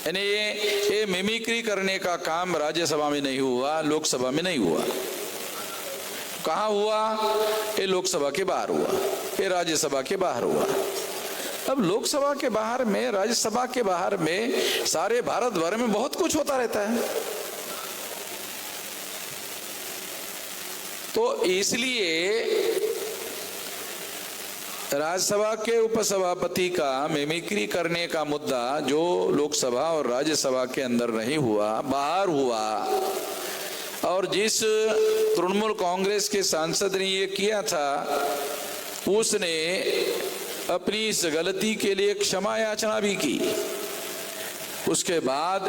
यानी ये मिमिक्री करने का काम राज्यसभा में नहीं हुआ, लोकसभा में नहीं हुआ। कहाँ हुआ? ये लोकसभा के बाहर हुआ, ये राज्यसभा के बाहर हुआ। अब लोकसभा के बाहर में, राज्यसभा के बाहर में, सारे भारत भर में बहुत कुछ होता रहता है। तो इसलिए राज्यसभा के उपसभापति का मिमिक्री करने का मुद्दा जो लोकसभा और राज्यसभा के अंदर नहीं हुआ, बाहर हुआ, और जिस तृणमूल कांग्रेस के सांसद ने ये किया था उसने अपनी इस गलती के लिए क्षमा याचना भी की। उसके बाद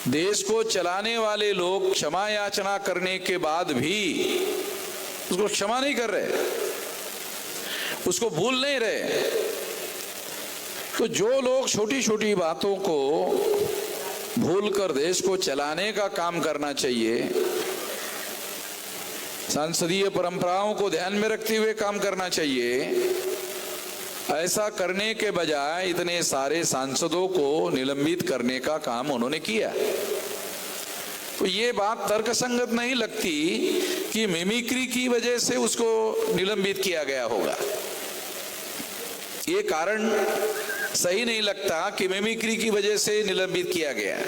देश को चलाने वाले लोग क्षमा याचना करने के बाद भी उसको क्षमा नहीं कर रहे, उसको भूल नहीं रहे। तो जो लोग छोटी छोटी बातों को भूलकर देश को चलाने का काम करना चाहिए, संसदीय परंपराओं को ध्यान में रखते हुए काम करना चाहिए, ऐसा करने के बजाय इतने सारे सांसदों को निलंबित करने का काम उन्होंने किया। तो ये बात तर्कसंगत नहीं लगती कि मिमिक्री की वजह से उसको निलंबित किया गया होगा। ये कारण सही नहीं लगता कि मिमिक्री की वजह से निलंबित किया गया।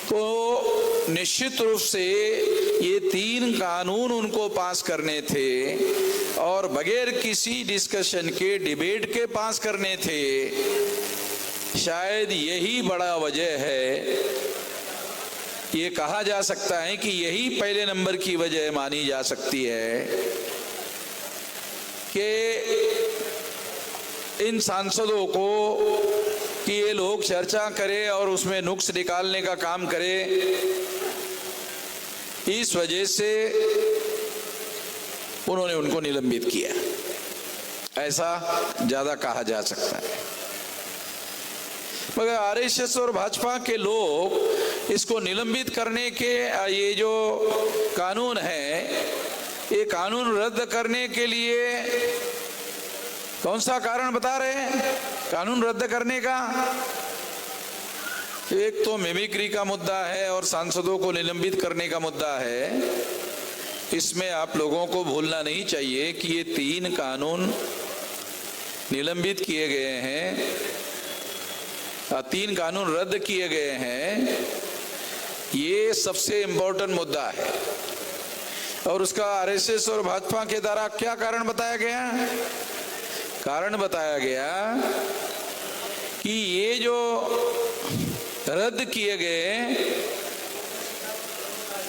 तो निश्चित रूप से ये 3 कानून उनको पास करने थे और बगैर किसी डिस्कशन के, डिबेट के पास करने थे। शायद यही बड़ा वजह है, ये कहा जा सकता है कि यही पहले नंबर की वजह मानी जा सकती है कि इन सांसदों को कि ये लोग चर्चा करें और उसमें नुक्स निकालने का काम करें, इस वजह से उन्होंने उनको निलंबित किया, ऐसा ज्यादा कहा जा सकता है। मगर आरएसएस और भाजपा के लोग इसको निलंबित करने के ये जो कानून है, ये कानून रद्द करने के लिए कौन सा कारण बता रहे हैं कानून रद्द करने का? एक तो मिमिक्री का मुद्दा है और सांसदों को निलंबित करने का मुद्दा है। इसमें आप लोगों को भूलना नहीं चाहिए कि ये 3 कानून निलंबित किए गए हैं, 3 कानून रद्द किए गए हैं। ये सबसे इम्पोर्टेंट मुद्दा है और उसका आरएसएस और भाजपा के द्वारा क्या कारण बताया गया? कारण बताया गया कि ये जो रद्द किए गए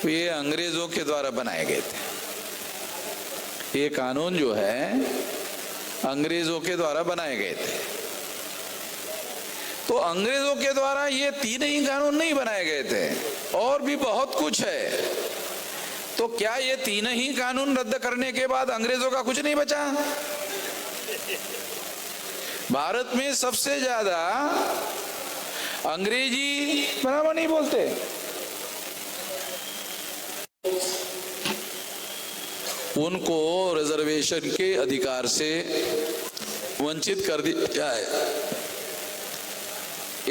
ये अंग्रेजों के द्वारा बनाए गए थे। ये कानून जो है अंग्रेजों के द्वारा बनाए गए थे। तो अंग्रेजों के द्वारा ये 3 ही कानून नहीं बनाए गए थे, और भी बहुत कुछ है। तो क्या ये 3 ही कानून रद्द करने के बाद अंग्रेजों का कुछ नहीं बचा? भारत में सबसे ज्यादा अंग्रेजी बराबर नहीं बोलते, उनको रिजर्वेशन के अधिकार से वंचित कर दिया है।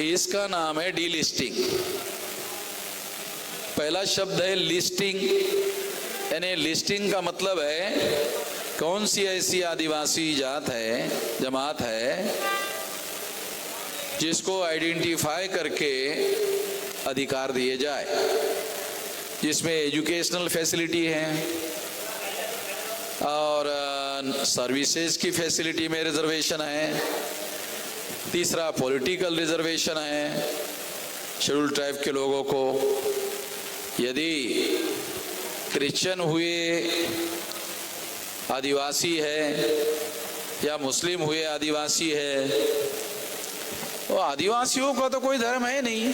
इसका नाम है डीलिस्टिंग। पहला शब्द है लिस्टिंग, यानी लिस्टिंग का मतलब है कौन सी ऐसी आदिवासी जात है, जमात है, जिसको आइडेंटिफाई करके अधिकार दिए जाए, जिसमें एजुकेशनल फैसिलिटी है और सर्विसेज की फैसिलिटी में रिजर्वेशन है। तीसरा पॉलिटिकल रिजर्वेशन है शेड्यूल ट्राइब के लोगों को। यदि क्रिश्चियन हुए आदिवासी है या मुस्लिम हुए आदिवासी है, तो आदिवासियों का तो कोई धर्म है नहीं।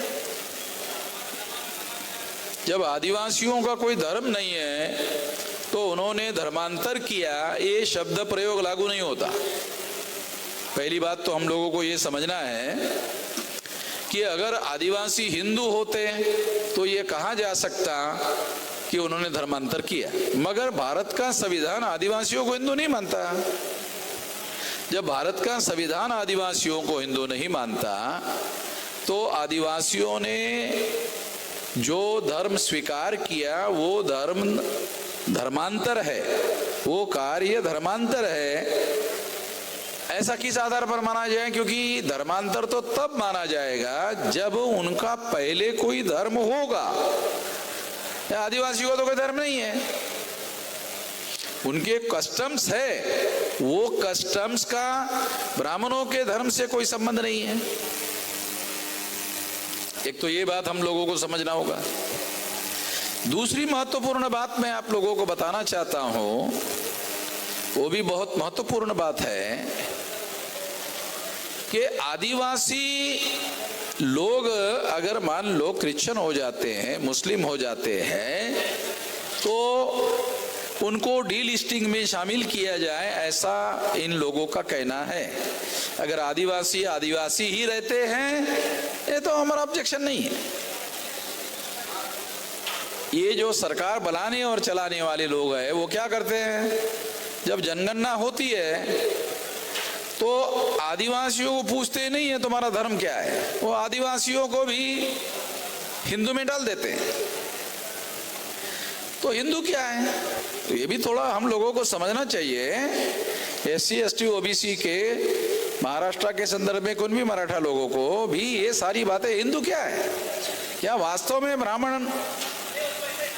जब आदिवासियों का कोई धर्म नहीं है तो उन्होंने धर्मांतर किया, ये शब्द प्रयोग लागू नहीं होता। पहली बात तो हम लोगों को ये समझना है कि अगर आदिवासी हिंदू होते तो ये कहा जा सकता कि उन्होंने धर्मांतर किया, मगर भारत का संविधान आदिवासियों को हिंदू नहीं मानता। जब भारत का संविधान आदिवासियों को हिंदू नहीं मानता तो आदिवासियों ने जो धर्म स्वीकार किया वो धर्म धर्मांतर है, वो कार्य धर्मांतर है। ऐसा किस आधार पर माना जाए? क्योंकि धर्मांतर तो तब माना जाएगा जब उनका पहले कोई धर्म होगा। आदिवासियों का तो कोई धर्म नहीं है, उनके कस्टम्स है, वो कस्टम्स का ब्राह्मणों के धर्म से कोई संबंध नहीं है। एक तो ये बात हम लोगों को समझना होगा। दूसरी महत्वपूर्ण बात मैं आप लोगों को बताना चाहता हूं, वो भी बहुत महत्वपूर्ण बात है कि आदिवासी लोग अगर मान लो क्रिश्चियन हो जाते हैं, मुस्लिम हो जाते हैं, तो उनको डीलिस्टिंग में शामिल किया जाए, ऐसा इन लोगों का कहना है। अगर आदिवासी आदिवासी ही रहते हैं ये तो हमारा ऑब्जेक्शन नहीं है। ये जो सरकार बनाने और चलाने वाले लोग हैं वो क्या करते हैं, जब जनगणना होती है तो आदिवासियों को पूछते नहीं है तुम्हारा धर्म क्या है, वो आदिवासियों को भी हिंदू में डाल देते हैं। तो हिंदू क्या है, तो ये भी थोड़ा हम लोगों को समझना चाहिए। SC ST OBC के महाराष्ट्र के संदर्भ में कोई भी मराठा लोगों को भी ये सारी बातें, हिंदू क्या है, क्या वास्तव में ब्राह्मण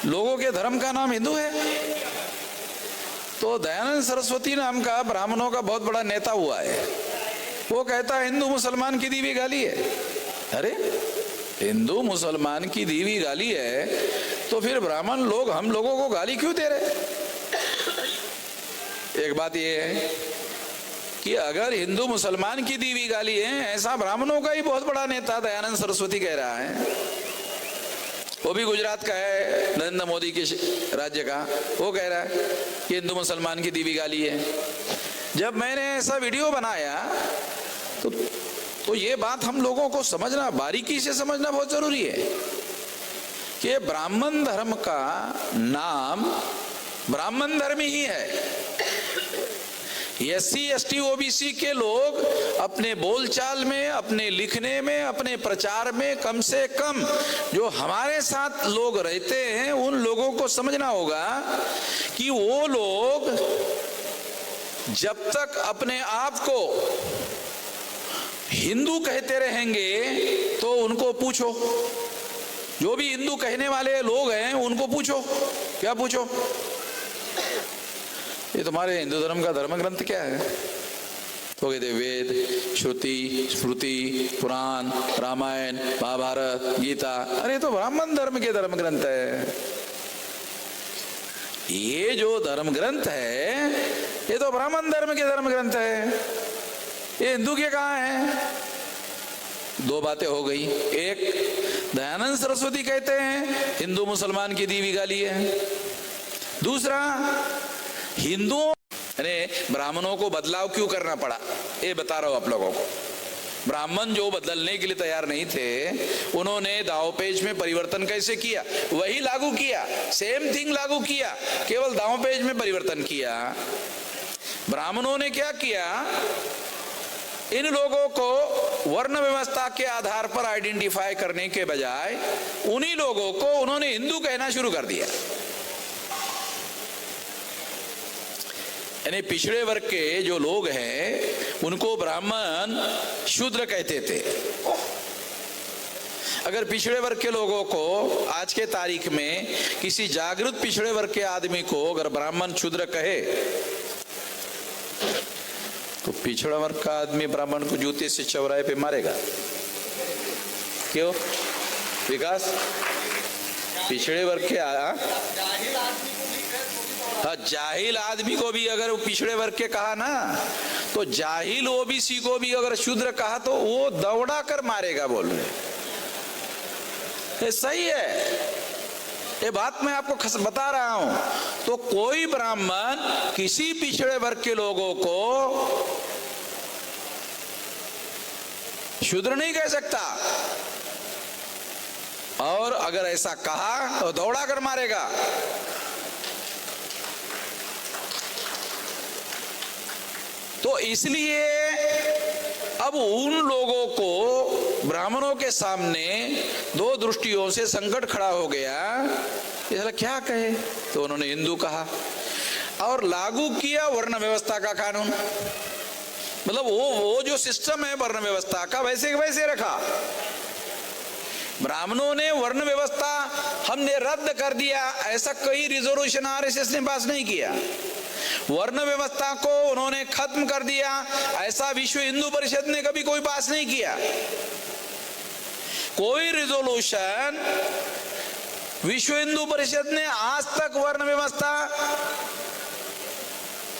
लोगों के धर्म का नाम हिंदू है? तो दयानंद सरस्वती नाम का ब्राह्मणों का बहुत बड़ा नेता हुआ है, वो कहता है हिंदू मुसलमान की दी हुई गाली है। अरे हिंदू मुसलमान की दी हुई गाली है तो फिर ब्राह्मण लोग हम लोगों को गाली क्यों दे रहे? एक बात यह है कि अगर हिंदू मुसलमान की दी हुई गाली है, ऐसा ब्राह्मणों का ही बहुत बड़ा नेता दयानंद सरस्वती कह रहा है, वो भी गुजरात का है, नरेंद्र मोदी के राज्य का, वो कह रहा है कि हिंदू मुसलमान की दी हुई गाली है। जब मैंने ऐसा वीडियो बनाया तो ये बात हम लोगों को समझना, बारीकी से समझना बहुत जरूरी है कि ब्राह्मण धर्म का नाम ब्राह्मण धर्म ही है। SC ST OBC के लोग अपने बोलचाल में, अपने लिखने में, अपने प्रचार में कम से कम जो हमारे साथ लोग रहते हैं उन लोगों को समझना होगा कि वो लोग जब तक अपने आप को हिंदू कहते रहेंगे तो उनको पूछो, जो भी हिंदू कहने वाले लोग हैं उनको पूछो, क्या पूछो, ये तुम्हारे हिंदू धर्म का धर्म ग्रंथ क्या है? तो कहते वेद, श्रुति, स्मृति, पुराण, रामायण, महाभारत, गीता। अरे तो ब्राह्मण धर्म के धर्म ग्रंथ है। ये जो धर्म ग्रंथ है ये तो ब्राह्मण धर्म के धर्म ग्रंथ है, ये हिंदू के कहाँ है? दो बातें हो गई। एक, दयानंद सरस्वती कहते हैं हिंदू मुसलमान की दी हुई गाली है। दूसरा, हिंदुओं ने ब्राह्मणों को बदलाव क्यों करना पड़ा, ये बता रहा हूं आप लोगों को। ब्राह्मण जो बदलने के लिए तैयार नहीं थे, उन्होंने दावपेच में परिवर्तन कैसे किया? वही लागू किया, सेम थिंग लागू किया, केवल दावपेच में परिवर्तन किया। ब्राह्मणों ने क्या किया? इन लोगों को वर्ण व्यवस्था के आधार पर आइडेंटिफाई करने के बजाय उन्हीं लोगों को उन्होंने हिंदू कहना शुरू कर दिया। यानी पिछड़े वर्ग के जो लोग हैं उनको ब्राह्मण शूद्र कहते थे। अगर पिछड़े वर्ग के लोगों को आज के तारीख में किसी जागृत पिछड़े वर्ग के आदमी को अगर ब्राह्मण शूद्र कहे तो पिछड़ा वर्ग का आदमी ब्राह्मण को जूते से चौराहे पे मारेगा। क्यों? विकास पिछड़े वर्ग के जाहिल आदमी को भी अगर पिछड़े वर्ग के कहा ना, तो जाहिल ओबीसी को भी अगर शूद्र कहा तो वो दौड़ा कर मारेगा, बोल रहे। ये सही है, ये बात मैं आपको बता रहा हूं। तो कोई ब्राह्मण किसी पिछड़े वर्ग के लोगों को शूद्र नहीं कह सकता, और अगर ऐसा कहा तो दौड़ा कर मारेगा। तो इसलिए अब उन लोगों को ब्राह्मणों के सामने दो दृष्टियों से संकट खड़ा हो गया, इसलिए क्या कहे? तो उन्होंने हिंदू कहा और लागू किया वर्ण व्यवस्था का कानून। मतलब वो जो सिस्टम है वर्ण व्यवस्था का वैसे के वैसे रखा। ब्राह्मणों ने वर्ण व्यवस्था हमने रद्द कर दिया, ऐसा कोई रिजोल्यूशन आरएसएस ने पास नहीं किया। वर्ण व्यवस्था को उन्होंने खत्म कर दिया, ऐसा विश्व हिंदू परिषद ने कभी कोई पास नहीं किया। कोई रिजोल्यूशन विश्व हिंदू परिषद ने आज तक वर्ण व्यवस्था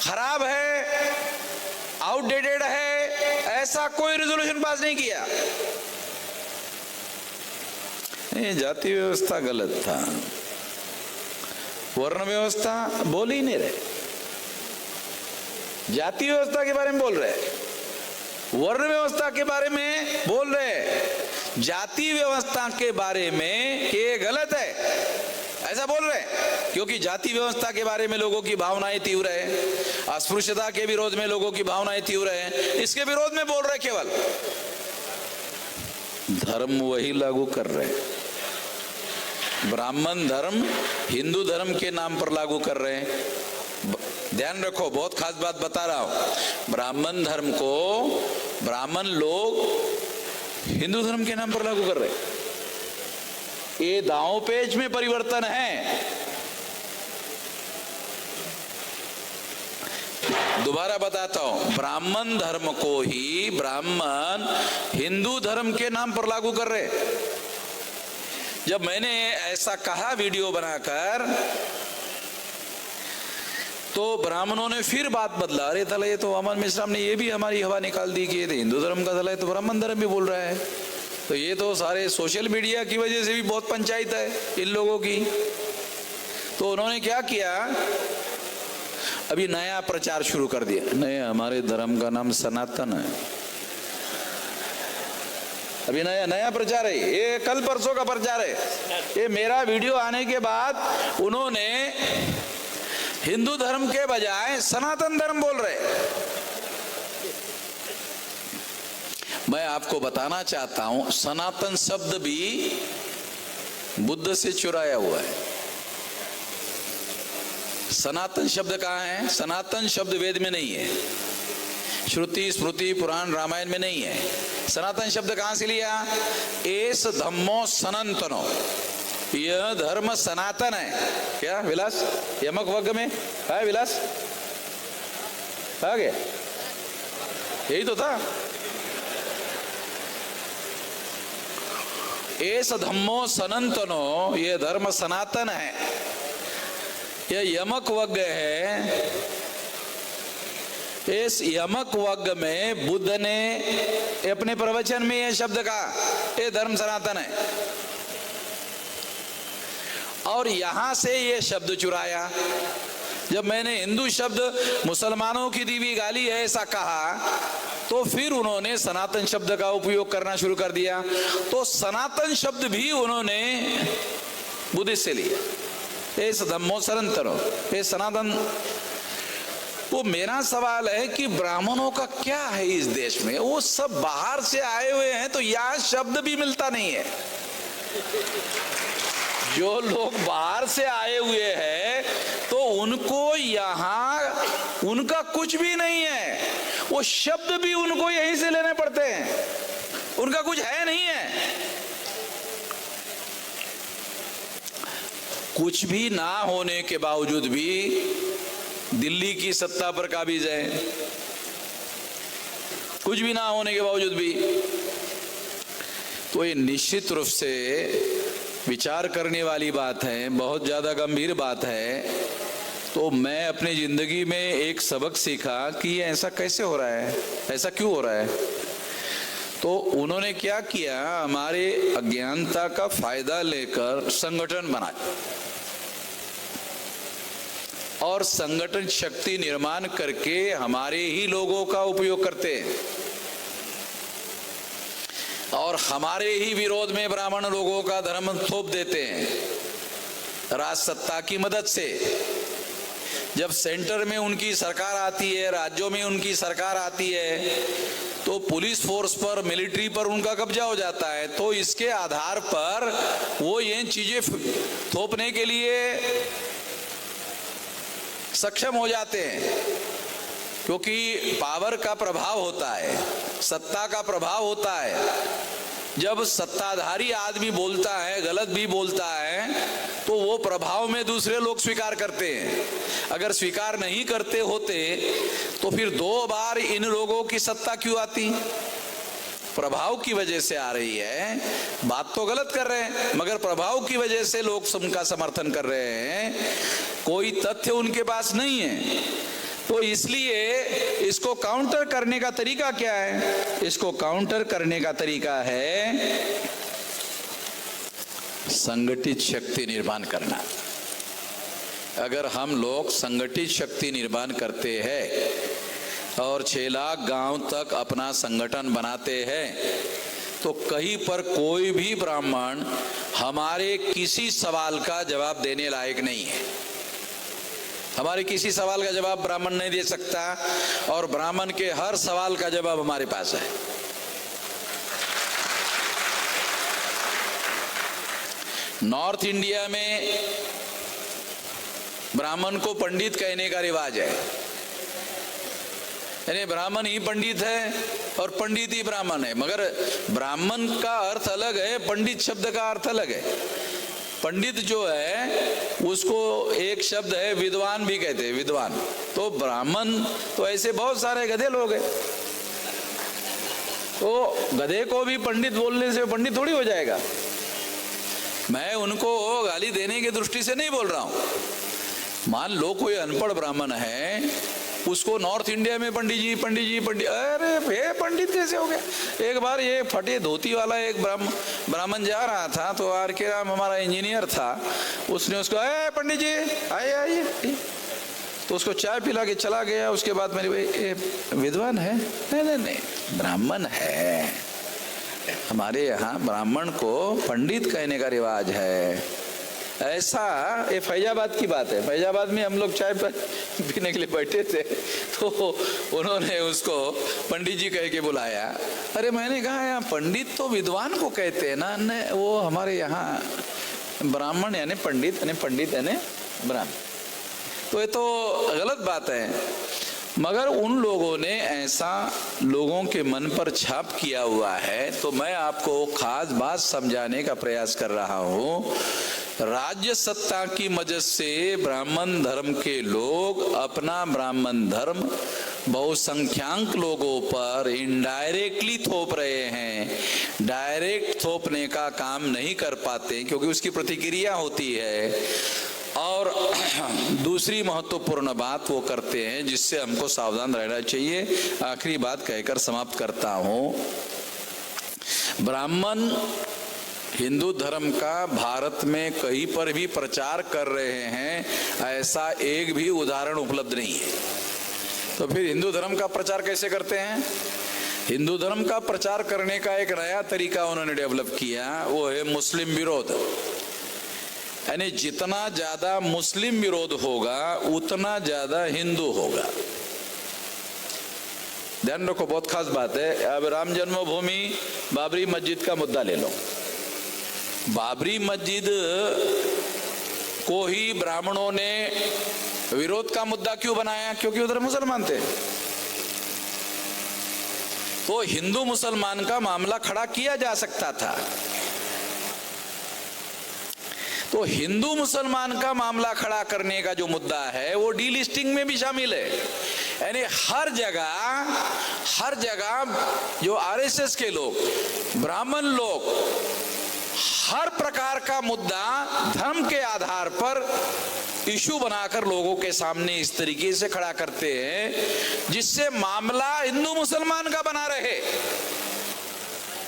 खराब है, आउटडेटेड है, ऐसा कोई रिजोल्यूशन पास नहीं किया। ये जाति व्यवस्था गलत था, वर्ण व्यवस्था बोल ही नहीं रहे। जाति व्यवस्था के बारे में बोल रहे, वर्ण व्यवस्था के बारे में बोल रहे, जाति व्यवस्था के बारे में ये गलत है ऐसा बोल रहे। क्योंकि जाति व्यवस्था के बारे में लोगों की भावनाएं तीव्र है, अस्पृश्यता के विरोध में लोगों की भावनाएं तीव्र है, इसके विरोध में बोल रहे। केवल धर्म वही लागू कर रहे, ब्राह्मण धर्म हिंदू धर्म के नाम पर लागू कर रहे हैं। ध्यान रखो, बहुत खास बात बता रहा हूं। ब्राह्मण धर्म को ब्राह्मण लोग हिंदू धर्म के नाम पर लागू कर रहे हैं। ये दांव पेच में परिवर्तन है। दोबारा बताता हूं, ब्राह्मण धर्म को ही ब्राह्मण हिंदू धर्म के नाम पर लागू कर रहे। जब मैंने ऐसा कहा वीडियो बनाकर, तो ब्राह्मणों ने फिर बात बदला, अरे तला ये तो अमन मिश्रा ने ये भी हमारी हवा निकाल दी कि ये तो हिंदू धर्म का तला है, तो ब्राह्मण धर्म भी बोल रहा है। तो ये तो सारे सोशल मीडिया की वजह से भी बहुत पंचायत है इन लोगों की। तो उन्होंने क्या किया, अभी नया प्रचार शुरू कर दिया, नहीं हमारे धर्म का नाम सनातन है। अभी नया प्रचार है, ये कल परसों का प्रचार है। ये मेरा वीडियो आने के बाद उन्होंने हिंदू धर्म के बजाय सनातन धर्म बोल रहे। मैं आपको बताना चाहता हूं, सनातन शब्द भी बुद्ध से चुराया हुआ है। सनातन शब्द कहाँ है? सनातन शब्द वेद में नहीं है, श्रुति स्मृति पुराण रामायण में नहीं है। सनातन शब्द कहां से लिया? एस धम्मो सनातनो, यह धर्म सनातन है। क्या विलास? यमक वर्ग में है विलास, आ गया, यही तो था। एस धम्मो सनातनो, यह धर्म सनातन है। यह यमक वर्ग है। इस यमक वर्ग में बुद्ध ने अपने प्रवचन में यह शब्द कहा, यह धर्म सनातन है। और यहां से यह शब्द चुराया। जब मैंने हिंदू शब्द मुसलमानों की दी हुई गाली है ऐसा कहा, तो फिर उन्होंने सनातन शब्द का उपयोग करना शुरू कर दिया। तो सनातन शब्द भी उन्होंने बुद्धिस्ट से लिया, ये धम्मो सनातनो, ये सनातन। वो मेरा सवाल है कि ब्राह्मणों का क्या है इस देश में? वो सब बाहर से आए हुए हैं, तो यहां शब्द भी मिलता नहीं है। जो लोग बाहर से आए हुए हैं तो उनको यहां उनका कुछ भी नहीं है, वो शब्द भी उनको यहीं से लेने पड़ते हैं, उनका कुछ है नहीं है। कुछ भी ना होने के बावजूद भी दिल्ली की सत्ता पर काबिज है, कुछ भी ना होने के बावजूद भी। तो ये निश्चित रूप से विचार करने वाली बात है, बहुत ज्यादा गंभीर बात है। तो मैं अपनी जिंदगी में एक सबक सीखा कि ये ऐसा कैसे हो रहा है, ऐसा क्यों हो रहा है। तो उन्होंने क्या किया, हमारे अज्ञानता का फायदा लेकर संगठन बनाए और संगठन शक्ति निर्माण करके हमारे ही लोगों का उपयोग करते हैं और हमारे ही विरोध में ब्राह्मण लोगों का धर्म थोप देते हैं राज सत्ता की मदद से। जब सेंटर में उनकी सरकार आती है, राज्यों में उनकी सरकार आती है, तो पुलिस फोर्स पर, मिलिट्री पर उनका कब्जा हो जाता है। तो इसके आधार पर वो ये चीजें थोपने के लिए सक्षम हो जाते हैं, क्योंकि पावर का प्रभाव होता है, सत्ता का प्रभाव होता है। जब सत्ताधारी आदमी बोलता है, गलत भी बोलता है, तो वो प्रभाव में दूसरे लोग स्वीकार करते हैं। अगर स्वीकार नहीं करते होते तो फिर 2 बार इन लोगों की सत्ता क्यों आती? प्रभाव की वजह से आ रही है। बात तो गलत कर रहे हैं, मगर प्रभाव की वजह से लोग उनका समर्थन कर रहे हैं, कोई तथ्य उनके पास नहीं है। तो इसलिए इसको काउंटर करने का तरीका क्या है? इसको काउंटर करने का तरीका है संगठित शक्ति निर्माण करना। अगर हम लोग संगठित शक्ति निर्माण करते हैं और 6 लाख गांव तक अपना संगठन बनाते हैं, तो कहीं पर कोई भी ब्राह्मण हमारे किसी सवाल का जवाब देने लायक नहीं है। हमारे किसी सवाल का जवाब ब्राह्मण नहीं दे सकता और ब्राह्मण के हर सवाल का जवाब हमारे पास है। नॉर्थ इंडिया में ब्राह्मण को पंडित कहने का रिवाज है, यानी ब्राह्मण ही पंडित है और पंडित ही ब्राह्मण है। मगर ब्राह्मण का अर्थ अलग है, पंडित शब्द का अर्थ अलग है। पंडित जो है उसको एक शब्द है विद्वान भी कहते हैं, विद्वान। तो ब्राह्मण तो ऐसे बहुत सारे गधे लोग हैं, तो गधे को भी पंडित बोलने से पंडित थोड़ी हो जाएगा। मैं उनको गाली देने की दृष्टि से नहीं बोल रहा हूं। मान लो कोई अनपढ़ ब्राह्मण है, उसको नॉर्थ इंडिया में पंडित जी अरे भे पंडित कैसे हो गया। एक बार ये फटे धोती वाला एक ब्राह्मण जा रहा था, तो आर के राम हमारा इंजीनियर था, उसने उसको पंडित जी आइए, तो उसको चाय पिला के चला गया। उसके बाद मेरे भाई विद्वान है? नहीं, ब्राह्मण है। हमारे यहाँ ब्राह्मण को पंडित कहने का रिवाज है। ऐसा ये फैजाबाद की बात है। फैजाबाद में हम लोग चाय पीने के लिए बैठे थे, तो उन्होंने उसको पंडित जी कह के बुलाया। अरे मैंने कहा यहाँ पंडित तो विद्वान को कहते हैं ना, वो हमारे यहाँ ब्राह्मण यानी पंडित यानी ब्राह्मण। तो ये तो गलत बात है। मगर उन लोगों ने ऐसा लोगों के मन पर छाप किया हुआ है, तो मैं आपको खास बात समझाने का प्रयास कर रहा हूँ। राज्य सत्ता की मदद से ब्राह्मण धर्म के लोग अपना ब्राह्मण धर्म बहुसंख्यांक लोगों पर इनडायरेक्टली थोप रहे हैं। डायरेक्ट थोपने का काम नहीं कर पाते, क्योंकि उसकी प्रतिक्रिया होती है। और दूसरी महत्वपूर्ण बात वो करते हैं जिससे हमको सावधान रहना चाहिए। आखिरी बात कहकर समाप्त करता हूं। ब्राह्मण हिंदू धर्म का भारत में कहीं पर भी प्रचार कर रहे हैं, ऐसा एक भी उदाहरण उपलब्ध नहीं है। तो फिर हिंदू धर्म का प्रचार कैसे करते हैं? हिंदू धर्म का प्रचार करने का एक नया तरीका उन्होंने डेवलप किया, वो है मुस्लिम विरोध। यानी जितना ज्यादा मुस्लिम विरोध होगा उतना ज्यादा हिंदू होगा। ध्यान रखो, बहुत खास बात है। अब राम जन्मभूमि बाबरी मस्जिद का मुद्दा ले लो। बाबरी मस्जिद को ही ब्राह्मणों ने विरोध का मुद्दा क्यों बनाया? क्योंकि उधर मुसलमान थे। तो हिंदू मुसलमान का मामला खड़ा किया जा सकता था। तो हिंदू मुसलमान का मामला खड़ा करने का जो मुद्दा है वो डीलिस्टिंग में भी शामिल है। यानी हर जगह जो आरएसएस के लोग, ब्राह्मण लोग हर प्रकार का मुद्दा धर्म के आधार पर इशू बनाकर लोगों के सामने इस तरीके से खड़ा करते हैं जिससे मामला हिंदू मुसलमान का बना रहे।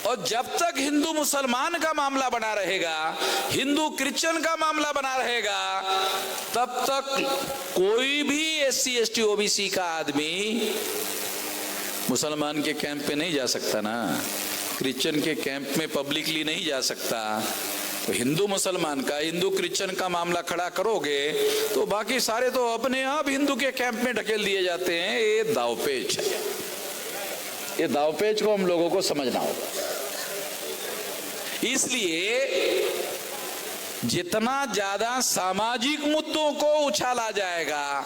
और जब तक हिंदू मुसलमान का मामला बना रहेगा, हिंदू क्रिश्चियन का मामला बना रहेगा, तब तक कोई भी एससी एसटी ओबीसी का आदमी मुसलमान के कैंप पे नहीं जा सकता ना, क्रिश्चियन के कैंप में पब्लिकली नहीं जा सकता। तो हिंदू मुसलमान का, हिंदू क्रिश्चियन का मामला खड़ा करोगे तो बाकी सारे तो अपने आप हिंदू के कैंप में ढकेल दिए जाते हैं। ये दावपेच है। ये दावपेच को हम लोगों को समझना होगा। इसलिए जितना ज्यादा सामाजिक मुद्दों को उछाला जाएगा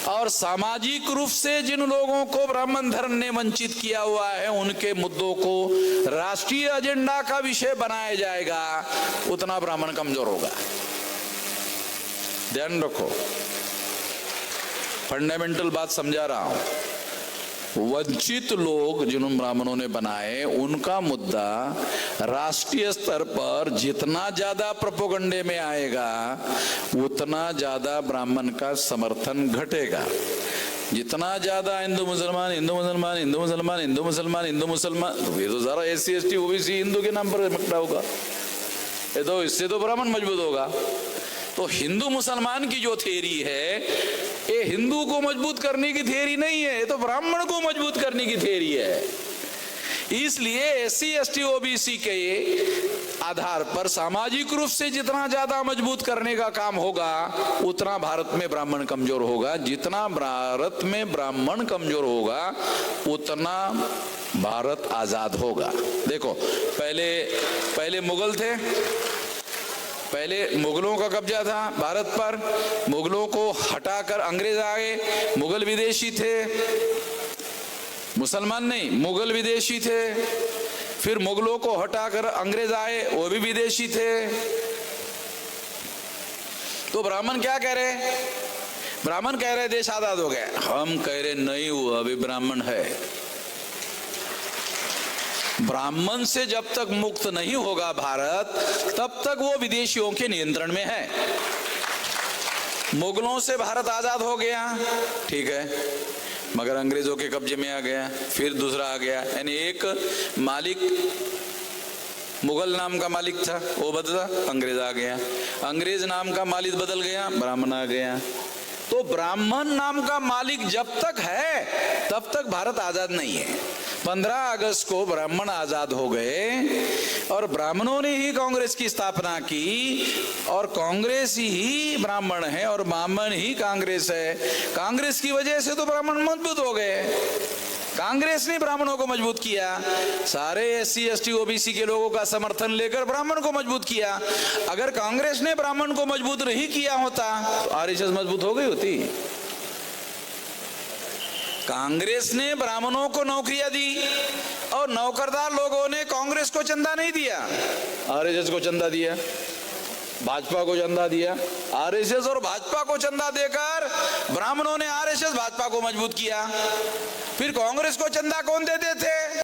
और सामाजिक रूप से जिन लोगों को ब्राह्मण धर्म ने वंचित किया हुआ है उनके मुद्दों को राष्ट्रीय एजेंडा का विषय बनाया जाएगा, उतना ब्राह्मण कमजोर होगा। ध्यान रखो, फंडामेंटल बात समझा रहा हूं। वंचित लोग जिन ब्राह्मणों ने बनाए उनका मुद्दा राष्ट्रीय स्तर पर जितना ज्यादा प्रोपेगेंडे में आएगा उतना ज्यादा ब्राह्मण का समर्थन घटेगा। जितना ज्यादा हिंदू मुसलमान हिंदू मुसलमान हिंदू मुसलमान हिंदू मुसलमान हिंदू मुसलमान, तो ये तो सारा एससी एसटी ओबीसी हिंदू के नाम पर मकड़ा होगा। ये तो इससे तो ब्राह्मण मजबूत होगा। तो हिंदू मुसलमान की जो थ्योरी है ये हिंदू को मजबूत करने की थ्योरी नहीं है, ये तो ब्राह्मण को मजबूत करने की थ्योरी है। इसलिए एससी एसटी ओबीसी के आधार पर सामाजिक रूप से जितना ज्यादा मजबूत करने का काम होगा उतना भारत में ब्राह्मण कमजोर होगा। जितना भारत में ब्राह्मण कमजोर होगा उतना भारत आजाद होगा। देखो, पहले मुगल थे, पहले मुगलों का कब्जा था भारत पर, मुगलों को हटाकर अंग्रेज आ गए। मुगल विदेशी थे, मुसलमान नहीं, मुगल विदेशी थे। फिर मुगलों को हटाकर अंग्रेज आए, वो भी विदेशी थे। तो ब्राह्मण क्या कह रहे? ब्राह्मण कह रहे देश आजाद हो गया। हम कह रहे नहीं हुआ, अभी ब्राह्मण है। ब्राह्मण से जब तक मुक्त नहीं होगा भारत, तब तक वो विदेशियों के नियंत्रण में है। मुगलों से भारत आजाद हो गया, ठीक है, मगर अंग्रेजों के कब्जे में आ गया, फिर दूसरा आ गया। यानी एक मालिक मुगल नाम का मालिक था, वो बदला, अंग्रेज आ गया। अंग्रेज नाम का मालिक बदल गया, ब्राह्मण आ गया। तो ब्राह्मण नाम का मालिक जब तक है तब तक भारत आजाद नहीं है। 15 अगस्त को ब्राह्मण आजाद हो गए और ब्राह्मणों ने ही कांग्रेस की स्थापना की, और कांग्रेस ही ब्राह्मण है और ब्राह्मण ही कांग्रेस है। कांग्रेस की वजह से तो ब्राह्मण मजबूत हो गए। कांग्रेस ने ब्राह्मणों को मजबूत किया, सारे SC ST OBC के लोगों का समर्थन लेकर ब्राह्मण को मजबूत किया। अगर कांग्रेस ने ब्राह्मण को मजबूत नहीं किया होता तो RSS मजबूत हो गई होती। कांग्रेस ने ब्राह्मणों को नौकरियां दी और नौकरदार लोगों ने कांग्रेस को चंदा नहीं दिया, RSS को चंदा दिया, भाजपा को चंदा दिया। RSS और भाजपा को चंदा देकर ब्राह्मणों ने RSS भाजपा को मजबूत किया। फिर कांग्रेस को चंदा कौन देते थे?